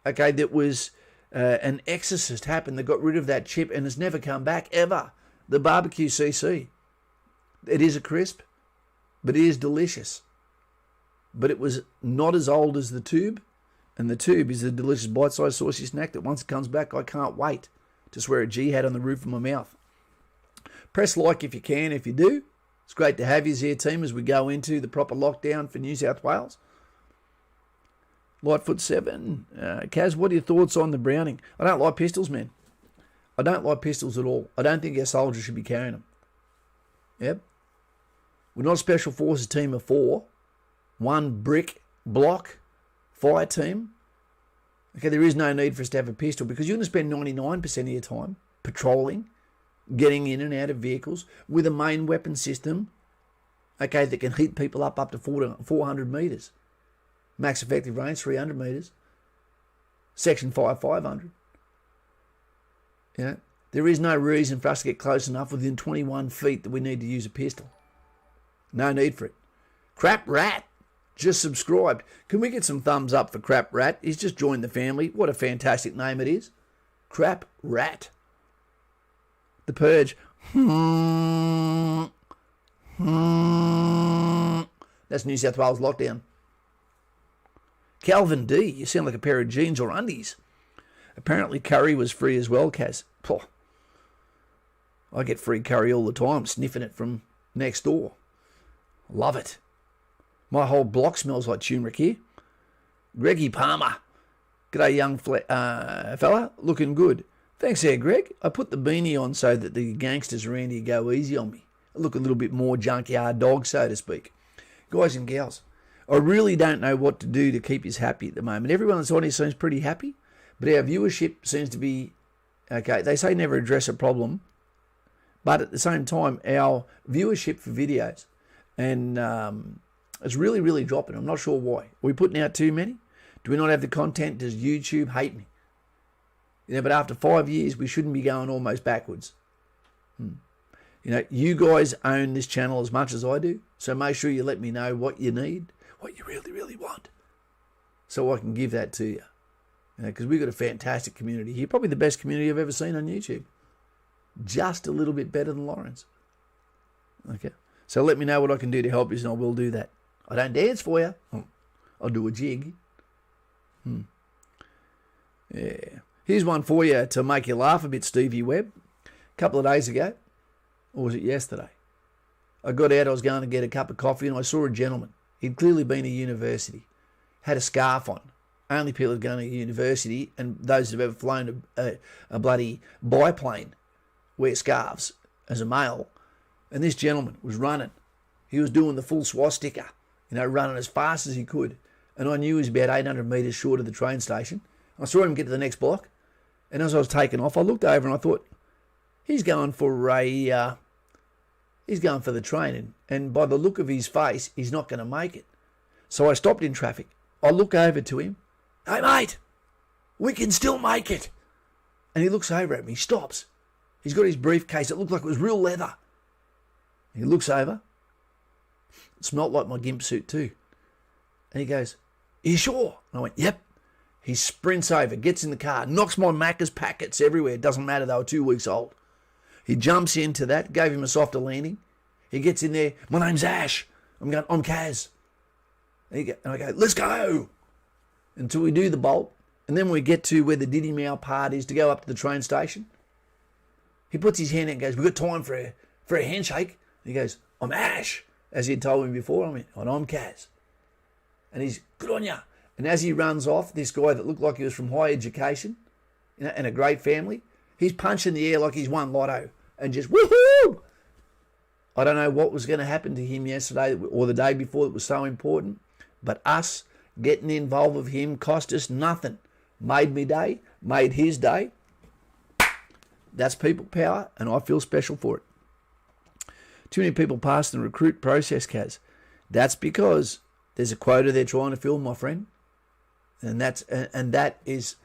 Okay, that was an exorcist happened that got rid of that chip and has never come back ever. The barbecue CC. It is a crisp, but it is delicious. But it was not as old as the tube, And the tube is a delicious bite-sized saucy snack that once it comes back, I can't wait to swear a jihad on the roof of my mouth. Press like if you can. If you do, it's great to have you here, team, as we go into the proper lockdown for New South Wales. Lightfoot7. Kaz, what are your thoughts on the Browning? I don't like pistols, man. I don't like pistols at all. I don't think our soldiers should be carrying them. Yep. We're not a special forces team of 4. One brick block fire team. Okay, there is no need for us to have a pistol because you're going to spend 99% of your time patrolling, getting in and out of vehicles with a main weapon system, okay, that can hit people up to 400 metres. Max effective range, 300 metres. Section 5, 500. You know, there is no reason for us to get close enough within 21 feet that we need to use a pistol. No need for it. Crap Rat just subscribed. Can we get some thumbs up for Crap Rat? He's just joined the family. What a fantastic name it is. Crap Rat. The Purge. That's New South Wales lockdown. Calvin D, you sound like a pair of jeans or undies. Apparently curry was free as well, Kaz. Oh, I get free curry all the time, sniffing it from next door. Love it. My whole block smells like turmeric here. Greggy Palmer. G'day, young fella. Looking good. Thanks there, Greg. I put the beanie on so that the gangsters around here go easy on me. I look a little bit more junkyard dog, so to speak. Guys and gals, I really don't know what to do to keep us happy at the moment. Everyone that's on here seems pretty happy, but our viewership seems to be, okay, they say never address a problem, but at the same time, our viewership for videos, and it's really, really dropping. I'm not sure why. Are we putting out too many? Do we not have the content? Does YouTube hate me? You know, but after 5 years, we shouldn't be going almost backwards. You know, you guys own this channel as much as I do, so make sure you let me know what you need, what you really, really want, so I can give that to you. You know, because we've got a fantastic community here, probably the best community I've ever seen on YouTube. Just a little bit better than Lauren's. Okay, so let me know what I can do to help you, and I will do that. I don't dance for you. I'll do a jig. Yeah. Here's one for you to make you laugh a bit, Stevie Webb. A couple of days ago, or was it yesterday? I got out, I was going to get a cup of coffee, and I saw a gentleman. He'd clearly been to university, had a scarf on. Only people that are going to university and those that have ever flown a bloody biplane wear scarves as a male. And this gentleman was running. He was doing the full swastika, you know, running as fast as he could. And I knew he was about 800 metres short of the train station. I saw him get to the next block. And as I was taking off, I looked over and I thought, he's going for the train. And by the look of his face, he's not going to make it. So I stopped in traffic. I look over to him. Hey, mate, we can still make it. And he looks over at me. He stops. He's got his briefcase. It looked like it was real leather. He looks over. It smelled like my gimp suit too. And he goes, are you sure? And I went, yep. He sprints over, gets in the car, knocks my Macca's packets everywhere. It doesn't matter, they were 2 weeks old. He jumps into that, gave him a softer landing. He gets in there, my name's Ash. I'm Kaz. And I go, let's go. Until we do the bolt. And then we get to where the Diddy Mao part is to go up to the train station. He puts his hand out and goes, we've got time for a handshake. And he goes, I'm Ash. As he had told me before, I'm Kaz. And he's, good on ya. And as he runs off, this guy that looked like he was from high education, you know, and a great family, he's punching the air like he's won lotto and just woohoo! I don't know what was going to happen to him yesterday or the day before that was so important, but us getting involved with him cost us nothing. Made me day, made his day. That's people power, and I feel special for it. Too many people pass the recruit process, Kaz. That's because there's a quota they're trying to fill, my friend. And that is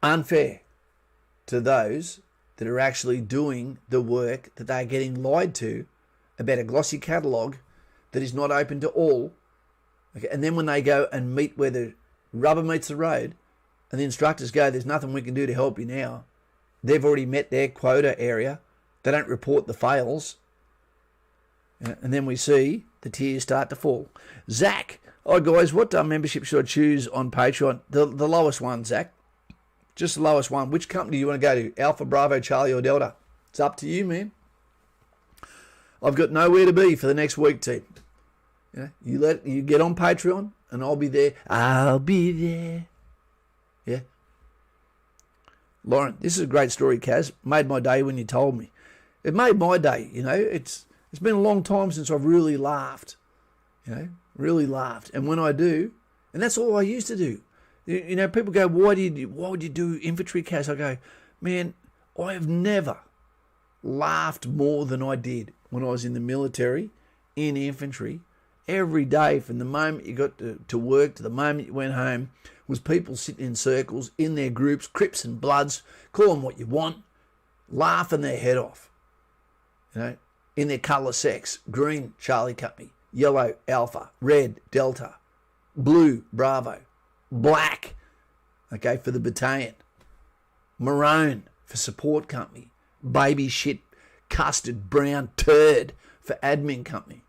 unfair to those that are actually doing the work that they're getting lied to about a glossy catalogue that is not open to all. Okay? And then when they go and meet where the rubber meets the road and the instructors go, there's nothing we can do to help you now. They've already met their quota area. They don't report the fails. And then we see the tears start to fall. Zach, oh guys, what membership should I choose on Patreon? The lowest one, Zach. Just the lowest one. Which company do you want to go to? Alpha, Bravo, Charlie, or Delta? It's up to you, man. I've got nowhere to be for the next week, team. You get on Patreon, and I'll be there. I'll be there. Yeah. Lauren, this is a great story, Kaz. Made my day when you told me. It made my day, It's been a long time since I've really laughed. Really laughed. And when I do, and that's all I used to do. People go, why would you do infantry, Kaz? I go, man, I have never laughed more than I did when I was in the military, in infantry. Every day from the moment you got to work to the moment you went home was people sitting in circles, in their groups, Crips and Bloods, call them what you want, laughing their head off. In their colour sex, green, Charlie Company, yellow, Alpha, red, Delta, blue, Bravo, black, for the battalion, maroon for support company, baby shit, custard, brown turd for admin company.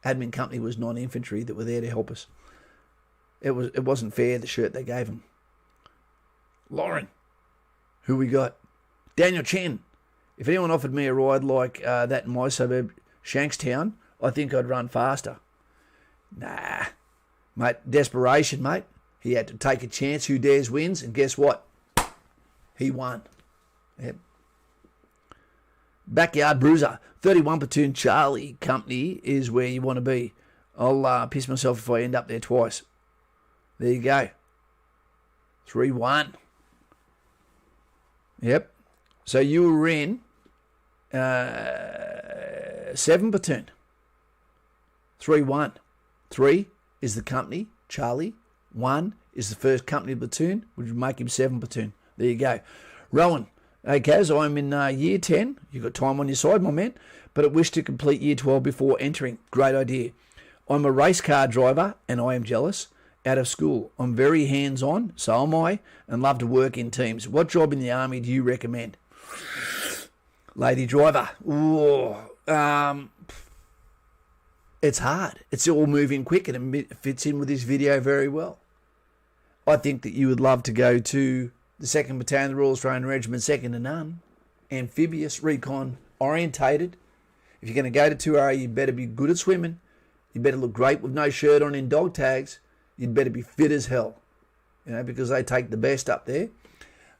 Admin company was non-infantry that were there to help us. It wasn't fair, the shirt they gave them. Lauren, who we got? Daniel Chen. If anyone offered me a ride like that in my suburb, Shankstown, I think I'd run faster. Nah, mate, desperation, mate. He had to take a chance. Who dares wins, and guess what? He won. Yep. Backyard Bruiser, 31 Platoon Charlie Company is where you want to be. I'll piss myself if I end up there twice. There you go. 3-1. Yep. So you were in 7 Platoon. 3-1. 3 is the company, Charlie. 1 is the first company platoon, which would make him 7 Platoon. There you go. Rowan. Hey, Kaz, I'm in year 10. You've got time on your side, my man. But I wish to complete year 12 before entering. Great idea. I'm a race car driver, and I am jealous. Out of school. I'm very hands-on, so am I, and love to work in teams. What job in the army do you recommend? Lady driver. Ooh, it's hard. It's all moving quick, and it fits in with this video very well. I think that you would love to go to the 2nd Battalion, the Royal Australian Regiment, second to none. Amphibious, recon, orientated. If you're going to go to 2R, you better be good at swimming. You better look great with no shirt on in dog tags. You'd better be fit as hell, because they take the best up there.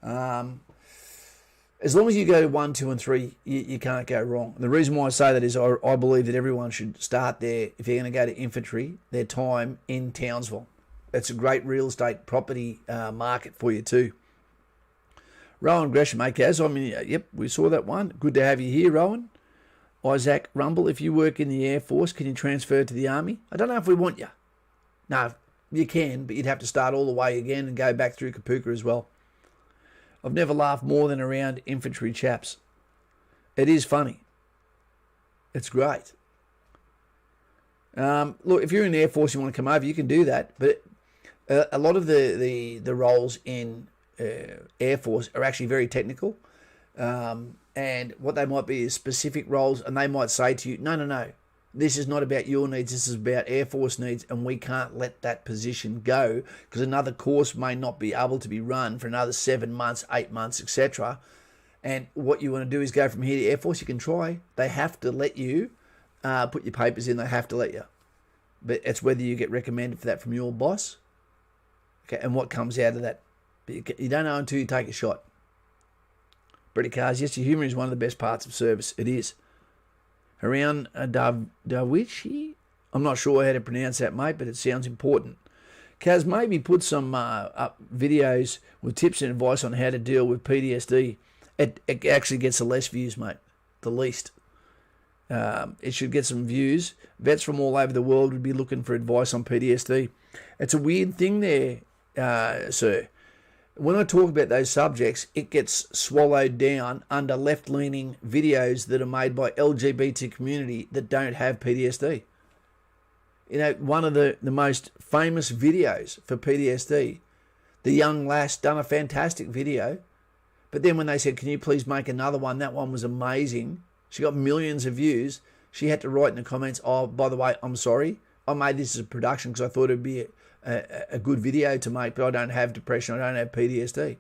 As long as you go to 1, 2, and 3, you can't go wrong. And the reason why I say that is I believe that everyone should start there, if you're going to go to infantry, their time in Townsville. It's a great real estate property market for you too. Rowan Gresham, Kaz, yep, we saw that one. Good to have you here, Rowan. Isaac Rumble, if you work in the Air Force, can you transfer to the Army? I don't know if we want you. No, you can, but you'd have to start all the way again and go back through Kapuka as well. I've never laughed more than around infantry chaps. It is funny. It's great. Look, if you're in the Air Force, you want to come over, you can do that. But a lot of the roles in Air Force are actually very technical. And what they might be is specific roles, and they might say to you, no. This is not about your needs, this is about Air Force needs, and we can't let that position go because another course may not be able to be run for another 7 months, 8 months, etc. And what you want to do is go from here to Air Force. You can try. They have to let you put your papers in. They have to let you. But it's whether you get recommended for that from your boss, okay, and what comes out of that. But you don't know until you take a shot. Pretty cars, yes, your humour is one of the best parts of service. It is. Around Dawichi, I'm not sure how to pronounce that, mate, but it sounds important. Kaz, maybe put some up videos with tips and advice on how to deal with PTSD. It actually gets the less views, mate, the least. It should get some views. Vets from all over the world would be looking for advice on PTSD. It's a weird thing there, sir. When I talk about those subjects, it gets swallowed down under left-leaning videos that are made by LGBT community that don't have PTSD. One of the most famous videos for PTSD, the young lass done a fantastic video, but then when they said, can you please make another one, that one was amazing. She got millions of views. she had to write in the comments, oh, by the way, I'm sorry. I made this as a production because I thought it'd be a good video to make, but I don't have depression. I don't have PTSD.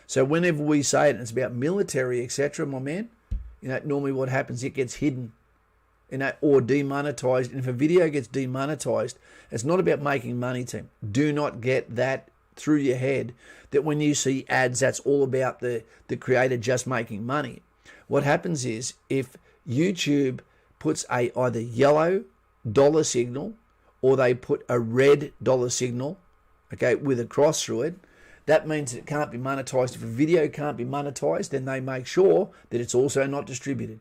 So whenever we say it and it's about military, etc., my man, normally what happens, it gets hidden, or demonetized. And if a video gets demonetized, it's not about making money, team. Do not get that through your head that when you see ads, that's all about the creator just making money. What happens is if YouTube puts a either yellow dollar signal or they put a red dollar signal, okay, with a cross through it, that means it can't be monetized. If a video can't be monetized, then they make sure that it's also not distributed.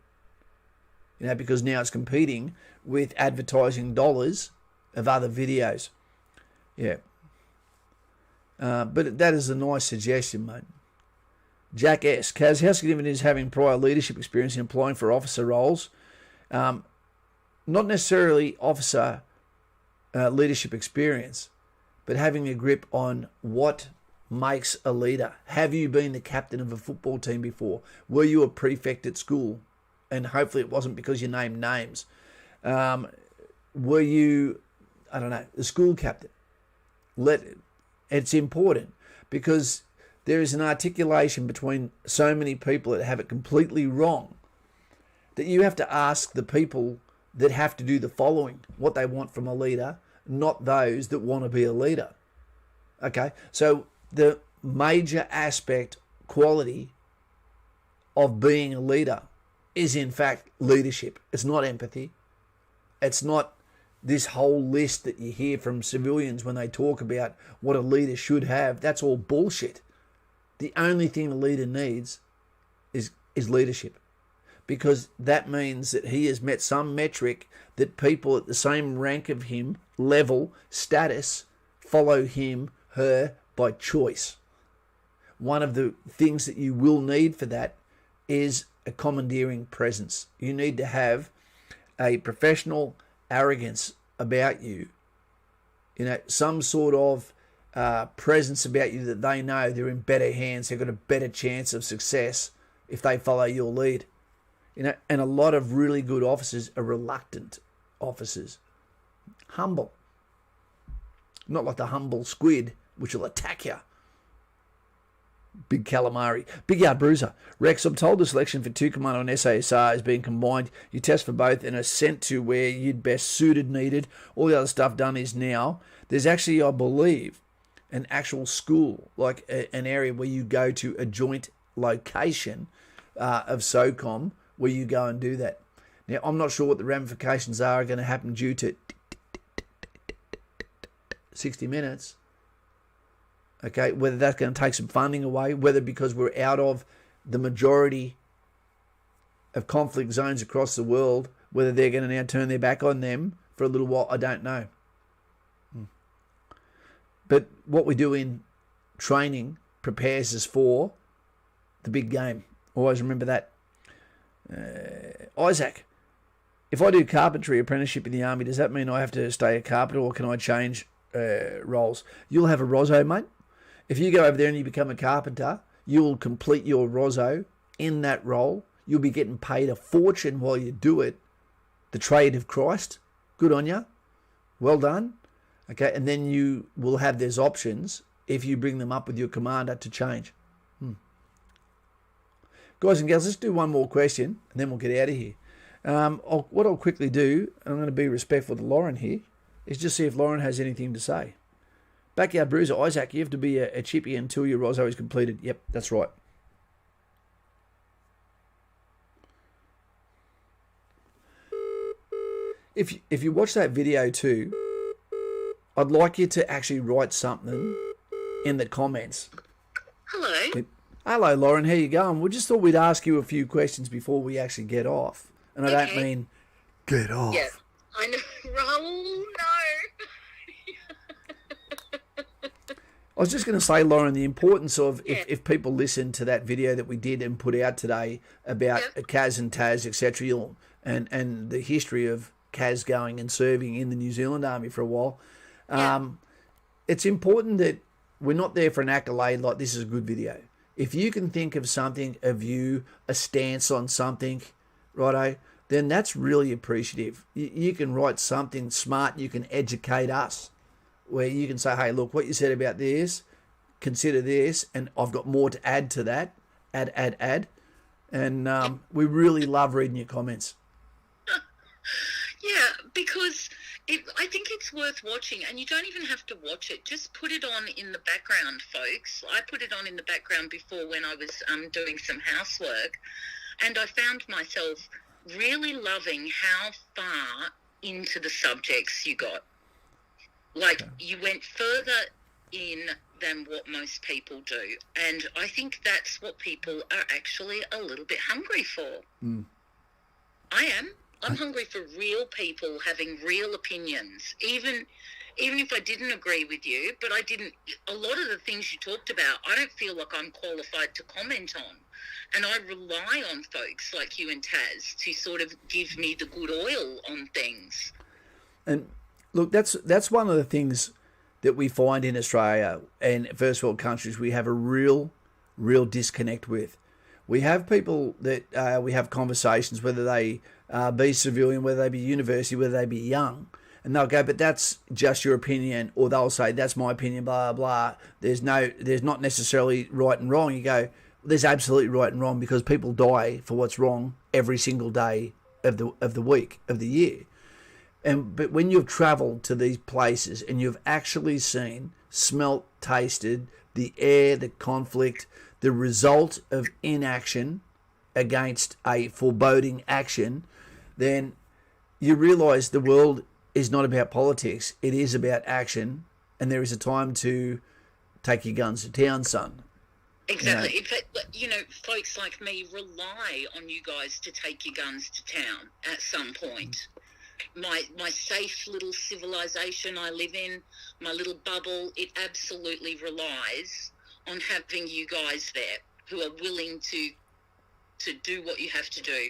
Because now it's competing with advertising dollars of other videos. Yeah. But that is a nice suggestion, mate. Jack S. Kaz, how significant is having prior leadership experience in applying for officer roles? Not necessarily officer leadership experience, but having a grip on what makes a leader. Have you been the captain of a football team before? Were you a prefect at school? And hopefully it wasn't because you named names. Were you, the school captain? It's important because there is an articulation between so many people that have it completely wrong that you have to ask the people that have to do the following what they want from a leader, not those that want to be a leader. Okay, so the major aspect, quality of being a leader is in fact leadership. It's not empathy. It's not this whole list that you hear from civilians when they talk about what a leader should have. That's all bullshit. The only thing a leader needs is leadership, because that means that he has met some metric that people at the same rank of him, level, status, follow him, her by choice. One of the things that you will need for that is a commandeering presence. You need to have a professional arrogance about you, some sort of presence about you that they know they're in better hands, they've got a better chance of success if they follow your lead. And a lot of really good officers are reluctant officers. Humble. Not like the humble squid, which will attack you. Big calamari. Big Yard Bruiser. Rex, I'm told the selection for 2 Commando and SASR is being combined. You test for both and are sent to where you'd best suited needed. All the other stuff done is now. There's actually, I believe, an actual school, like an area where you go to a joint location of SOCOM where you go and do that. Now, I'm not sure what the ramifications are going to happen due to 60 minutes. Okay, whether that's going to take some funding away, whether because we're out of the majority of conflict zones across the world, whether they're going to now turn their back on them for a little while, I don't know. But what we do in training prepares us for the big game. Always remember that. Isaac, if I do carpentry apprenticeship in the army, does that mean I have to stay a carpenter or can I change roles? You'll have a Rosso, mate. If you go over there and you become a carpenter, you will complete your Rosso in that role. You'll be getting paid a fortune while you do it. The trade of Christ. Good on you. Well done. Okay, and then you will have those options if you bring them up with your commander to change. Guys and girls, let's do one more question and then we'll get out of here. What I'll quickly do, and I'm going to be respectful to Lauren here, is just see if Lauren has anything to say. Backyard Bruiser, Isaac, you have to be a chippy until your Rosso is completed. Yep, that's right. If you watch that video too, I'd like you to actually write something in the comments. Hello. Hello, Lauren. How you going? We just thought we'd ask you a few questions before we actually get off. And I don't mean get off. Yeah, I know. Raoul, no. I was just going to say, Lauren, the importance of if people listen to that video that we did and put out today about Kaz and Taz, etc., and the history of Kaz going and serving in the New Zealand Army for a while, it's important that we're not there for an accolade like this is a good video. If you can think of something, a view, a stance on something, righto, then that's really appreciative. You can write something smart, you can educate us, where you can say, hey, look, what you said about this, consider this, and I've got more to add to that, add. And we really love reading your comments. Yeah, because I think it's worth watching, and you don't even have to watch it. Just put it on in the background, folks. I put it on in the background before when I was doing some housework, and I found myself really loving how far into the subjects you got. Like, you went further in than what most people do. And I think that's what people are actually a little bit hungry for. I am. I'm hungry for real people having real opinions, even if I didn't agree with you, but a lot of the things you talked about, I don't feel like I'm qualified to comment on. And I rely on folks like you and Taz to sort of give me the good oil on things. And look, that's one of the things that we find in Australia and first world countries we have a real disconnect with. We have people that we have conversations, whether they be civilian, whether they be university, whether they be young, and they'll go, but that's just your opinion, or they'll say, that's my opinion, blah, blah, blah. There's not necessarily right and wrong. You go, there's absolutely right and wrong, because people die for what's wrong every single day of the week, of the year. But when you've travelled to these places and you've actually seen, smelt, tasted the air, the conflict, the result of inaction against a foreboding action, then you realise the world is not about politics. It is about action, and there is a time to take your guns to town, son. Exactly. In fact, folks like me rely on you guys to take your guns to town at some point. My safe little civilization I live in, my little bubble, it absolutely relies on having you guys there who are willing to do what you have to do.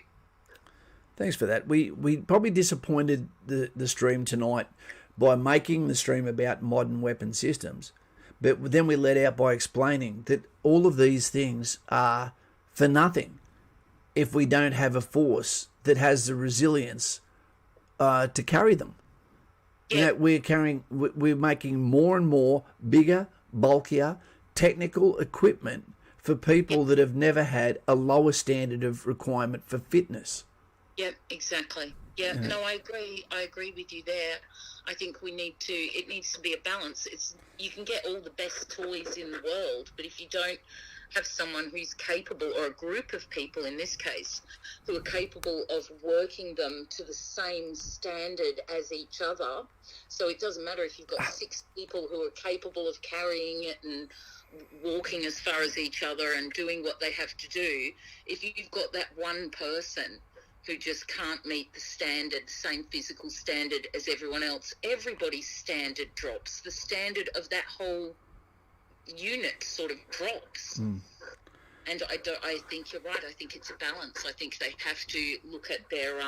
Thanks for that. We probably disappointed the stream tonight by making the stream about modern weapon systems. But then we let out by explaining that all of these things are for nothing if we don't have a force that has the resilience to carry them. Yeah. We're making more and more bigger, bulkier, technical equipment for people that have never had a lower standard of requirement for fitness. Yeah, exactly. Yeah, no, I agree with you there. I think it needs to be a balance. You can get all the best toys in the world, but if you don't have someone who's capable, or a group of people in this case, who are capable of working them to the same standard as each other, so it doesn't matter if you've got 6 people who are capable of carrying it and walking as far as each other and doing what they have to do, if you've got that one person who just can't meet the same physical standard as everyone else, everybody's standard drops. The standard of that whole unit sort of drops. And I think you're right. I think it's a balance. I think they have to look at their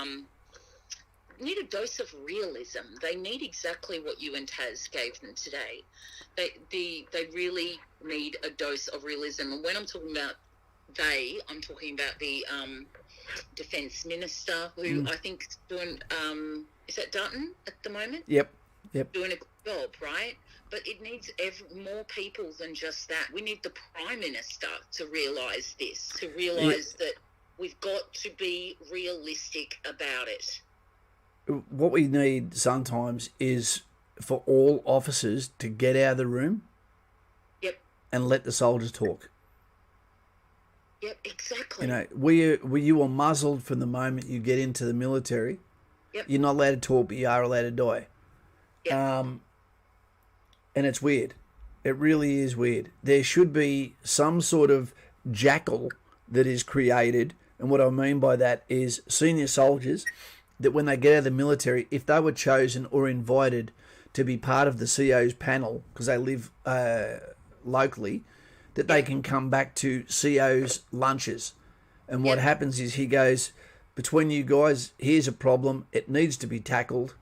need a dose of realism. They need exactly what you and Taz gave them today. They really need a dose of realism. And when I'm talking about I'm talking about the Defence Minister, who I think is doing, is that Dutton at the moment? Yep. Doing a good job, right? But it needs more people than just that. We need the Prime Minister to realise this, to realise that we've got to be realistic about it. What we need sometimes is for all officers to get out of the room and let the soldiers talk. Yep, exactly. You are muzzled from the moment you get into the military. Yep. You're not allowed to talk, but you are allowed to die. Yep. And it's weird. It really is weird. There should be some sort of jackal that is created. And what I mean by that is senior soldiers that when they get out of the military, if they were chosen or invited to be part of the CO's panel, because they live locally, that they can come back to CO's lunches. And what happens is he goes, between you guys, here's a problem. It needs to be tackled.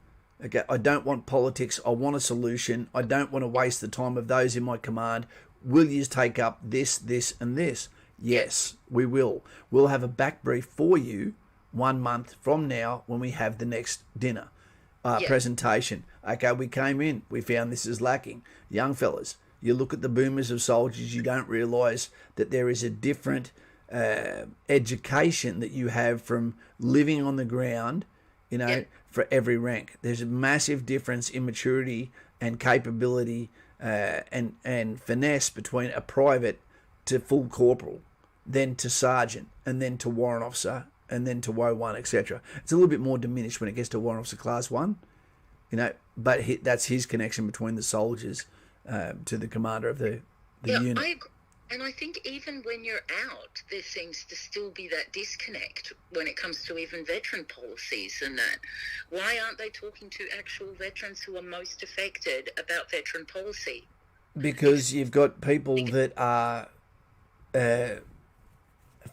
Okay, I don't want politics. I want a solution. I don't want to waste the time of those in my command. Will you take up this, and this? Yes, we will. We'll have a back brief for you 1 month from now when we have the next dinner presentation. Okay, we came in, we found this is lacking. Young fellas, you look at the boomers of soldiers, you don't realise that there is a different education that you have from living on the ground, for every rank. There's a massive difference in maturity and capability and finesse between a private to full corporal, then to sergeant, and then to warrant officer, and then to WO1, etc. It's a little bit more diminished when it gets to warrant officer class 1, but that's his connection between the soldiers to the commander of the unit. I agree. And I think even when you're out, there seems to still be that disconnect when it comes to even veteran policies and that. Why aren't they talking to actual veterans who are most affected about veteran policy? Because you've got people that are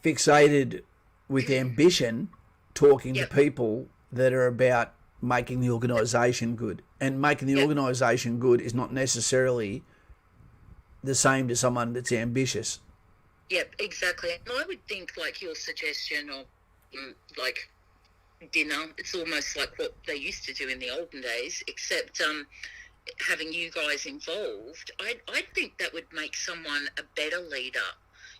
fixated with ambition talking to people that are about making the organisation good. And making the organisation good is not necessarily the same to someone that's ambitious. Yep, exactly. And I would think like your suggestion of like dinner, it's almost like what they used to do in the olden days, except having you guys involved, I think that would make someone a better leader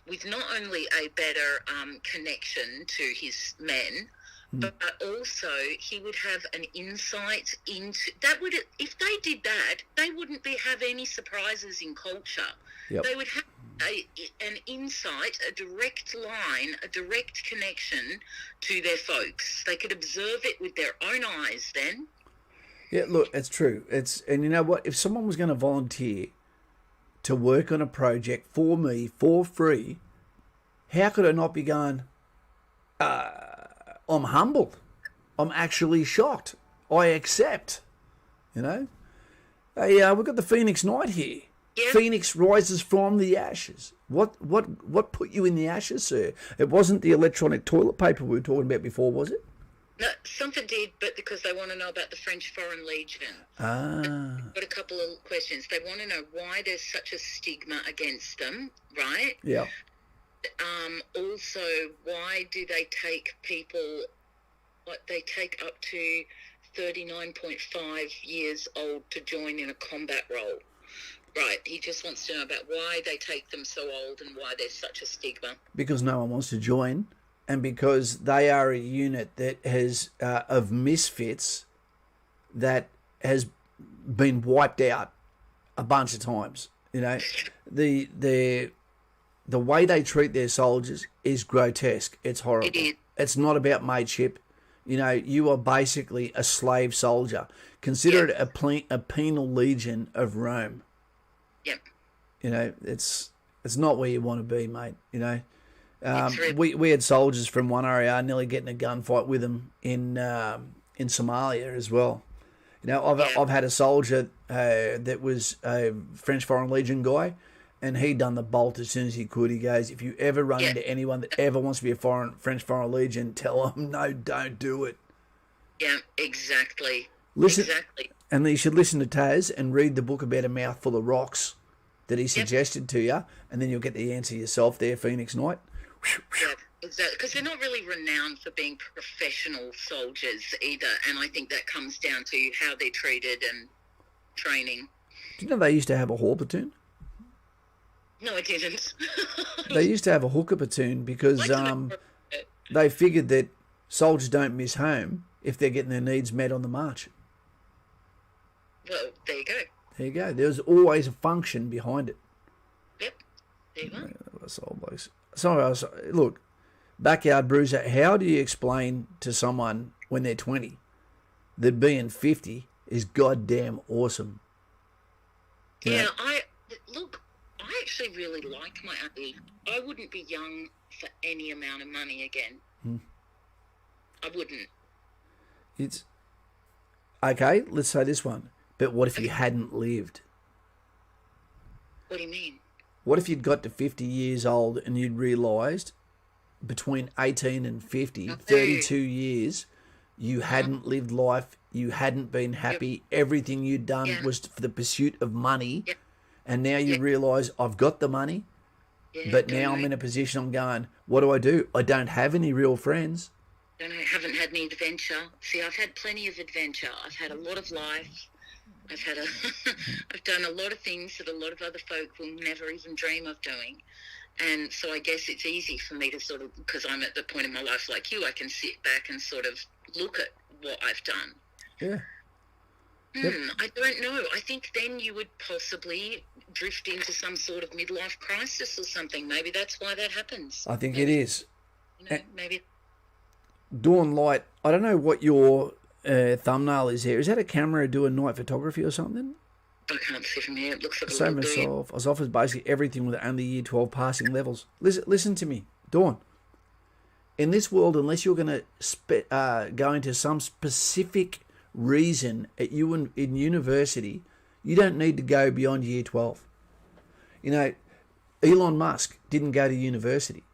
with not only a better connection to his men, but also he would have an insight into that. Would if they did that, they wouldn't have any surprises in culture. Yep. They would have an insight, a direct line, a direct connection to their folks. They could observe it with their own eyes then. Yeah, look, it's true. And you know what? If someone was going to volunteer to work on a project for me for free, how could I not be going, I'm humbled. I'm actually shocked. I accept. Hey, we've got the Phoenix Knight here. Yeah. Phoenix rises from the ashes. What put you in the ashes, sir? It wasn't the electronic toilet paper we were talking about before, was it? No, something did, but because they want to know about the French Foreign Legion. I've got a couple of questions. They want to know why there's such a stigma against them, right? Yeah. Also, why do they take people, they take up to 39.5 years old to join in a combat role? Right, he just wants to know about why they take them so old and why there's such a stigma. Because no one wants to join, and because they are a unit that has, of misfits, that has been wiped out a bunch of times. The way they treat their soldiers is grotesque. It's horrible. It is. It's not about mateship. You are basically a slave soldier. Consider it a penal legion of Rome. Yep. It's not where you want to be, mate. We had soldiers from 1RAR nearly getting a gunfight with them in Somalia as well. I've had a soldier that was a French Foreign Legion guy, and he done the bolt as soon as he could. He goes, if you ever run into anyone that ever wants to be a French Foreign Legion, tell them, no, don't do it. Yeah, exactly. Exactly. And you should listen to Taz and read the book about a mouthful of rocks that he suggested to you, and then you'll get the answer yourself there, Phoenix Knight. Yeah, exactly. Because they're not really renowned for being professional soldiers either, and I think that comes down to how they're treated and training. Do you know they used to have a hall platoon? No, I didn't. They used to have a hooker platoon because they figured that soldiers don't miss home if they're getting their needs met on the march. Well, there you go. There you go. There's always a function behind it. Yep. There you go. That's all, blokes. Look, backyard bruiser, how do you explain to someone when they're 20 that being 50 is goddamn awesome? Yeah, I actually really like my age. I wouldn't be young for any amount of money again. I wouldn't. It's okay, let's say this one. But what if you hadn't lived? What do you mean? What if you'd got to 50 years old and you'd realised between 18 and 50, 32 years, you hadn't lived life, you hadn't been happy, everything you'd done was for the pursuit of money, and now you realise, I've got the money, but now I'm in a position I'm going, what do? I don't have any real friends. I haven't had any adventure. See, I've had plenty of adventure. I've had a lot of life. I've done a lot of things that a lot of other folk will never even dream of doing. And so I guess it's easy for me to sort of, because I'm at the point in my life like you, I can sit back and sort of look at what I've done. Yeah. Yep. I don't know. I think then you would possibly drift into some sort of midlife crisis or something. Maybe that's why that happens. I think it is. You know, maybe. Dawn Light, I don't know what your thumbnail is here. Is that a camera doing night photography or something? I can't see from here. It looks like a Same little myself. I was offered basically everything with only year 12 passing levels. Listen to me, Dawn. In this world, unless you're going to go into some specific reason at you in university, you don't need to go beyond year 12. You know, Elon Musk didn't go to university.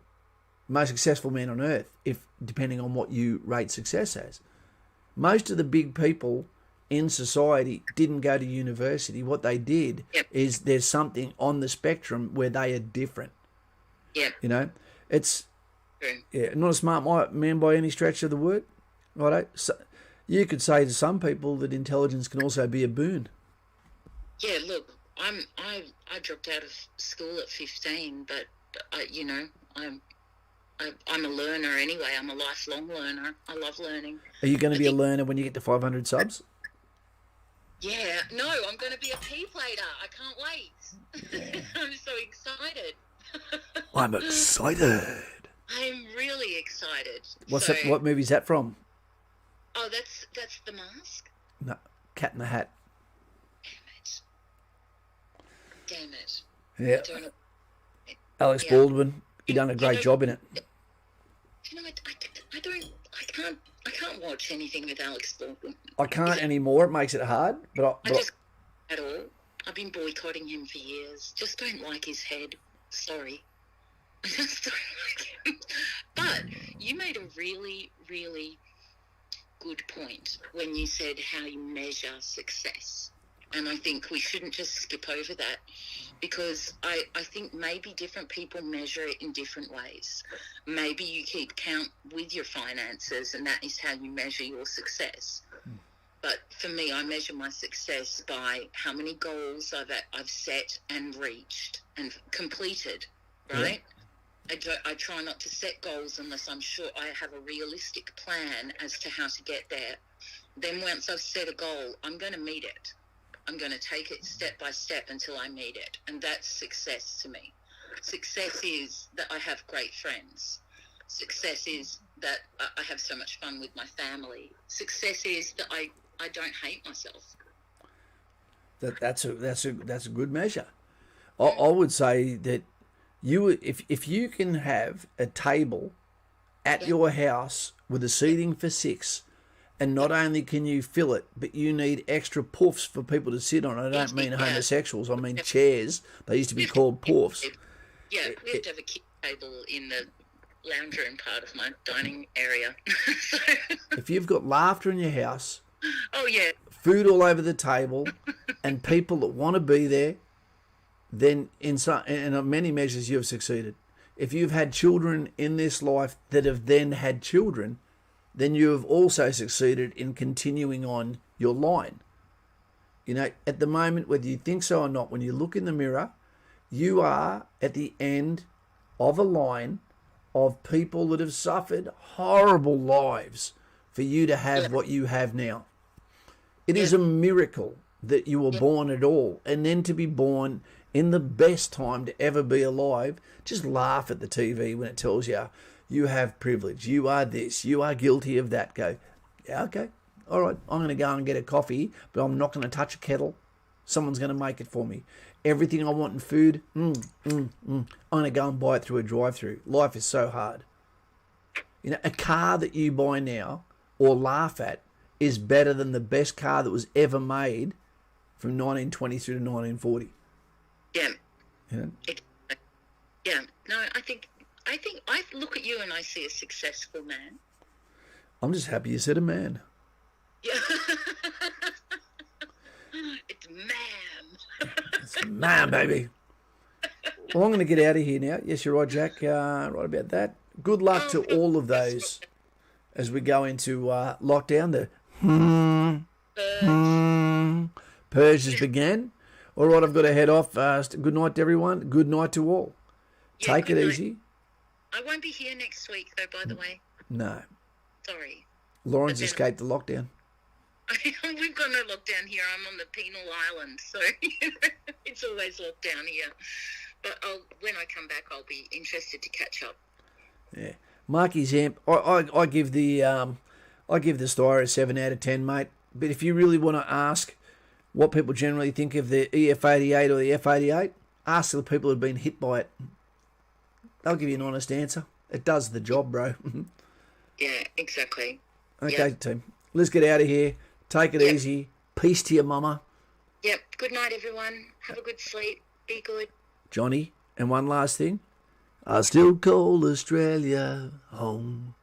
Most successful man on earth, if depending on what you rate success as. Most of the big people in society didn't go to university. What they did is there's something on the spectrum where they are different. Yeah. You know, it's not a smart man by any stretch of the word. Right? So you could say to some people that intelligence can also be a boon. Yeah. Look, I dropped out of school at 15, but I'm a learner anyway. I'm a lifelong learner. I love learning. Are you going to be a learner when you get to 500 subs? Yeah, no, I'm going to be a P-plater. I can't wait. I'm so excited. I'm excited. I'm really excited. What movie is that from? Oh, that's The Mask? No, Cat in the Hat. Damn it. Yeah. Alex Baldwin, he done a great job in it. You know, I can't watch anything with Alex Baldwin. I can't anymore. It makes it hard. But I just at all. I've been boycotting him for years. Just don't like his head. Sorry. I just don't like him. But you made a really, really good point when you said how you measure success. And I think we shouldn't just skip over that, because I think maybe different people measure it in different ways. Maybe you keep count with your finances and that is how you measure your success. But for me, I measure my success by how many goals I've set and reached and completed, right? Yeah. I try not to set goals unless I'm sure I have a realistic plan as to how to get there. Then once I've set a goal, I'm going to meet it. I'm going to take it step by step until I meet it. And that's success to me. Success is that I have great friends. Success is that I have so much fun with my family. Success is that I don't hate myself. That's a good measure. I would say that if you can have a table at your house with a seating for 6, and not only can you fill it, but you need extra puffs for people to sit on. I don't mean homosexuals. I mean chairs. They used to be called puffs. Yeah, we have to have a kid table in the lounge room part of my dining area. If you've got laughter in your house, food all over the table, and people that want to be there, then in many measures you have succeeded. If you've had children in this life that have then had children, then you have also succeeded in continuing on your line. You know, at the moment, whether you think so or not, when you look in the mirror, you are at the end of a line of people that have suffered horrible lives for you to have what you have now. It is a miracle that you were born at all, and then to be born in the best time to ever be alive. Just laugh at the TV when it tells you, you have privilege, you are this, you are guilty of that. Go, yeah, okay, all right, I'm going to go and get a coffee, but I'm not going to touch a kettle. Someone's going to make it for me. Everything I want in food, I'm going to go and buy it through a drive-through. Life is so hard. You know, a car that you buy now or laugh at is better than the best car that was ever made from 1923 to 1940. Yeah. Yeah. Yeah. No, I think I look at you and I see a successful man. I'm just happy you said a man. Yeah. It's man. It's man, baby. Well, I'm going to get out of here now. Yes, you're right, Jack. Right about that. Good luck to all of those as we go into lockdown. The purge has began. All right, I've got to head off. Good night to everyone. Good night to all. Yeah, Take it good night. easy. I won't be here next week, though, by the way. No. Sorry. Lauren's escaped the lockdown. We've got no lockdown here. I'm on the penal island, so it's always lockdown here. But when I come back, I'll be interested to catch up. Yeah. Marky Zamp, I give the story a 7 out of 10, mate. But if you really want to ask what people generally think of the EF-88 or the F-88, ask the people who've been hit by it. They'll give you an honest answer. It does the job, bro. Yeah, exactly. Okay, team. Let's get out of here. Take it easy. Peace to your mama. Yep. Good night, everyone. Have a good sleep. Be good. Johnny, and one last thing. I still call Australia home.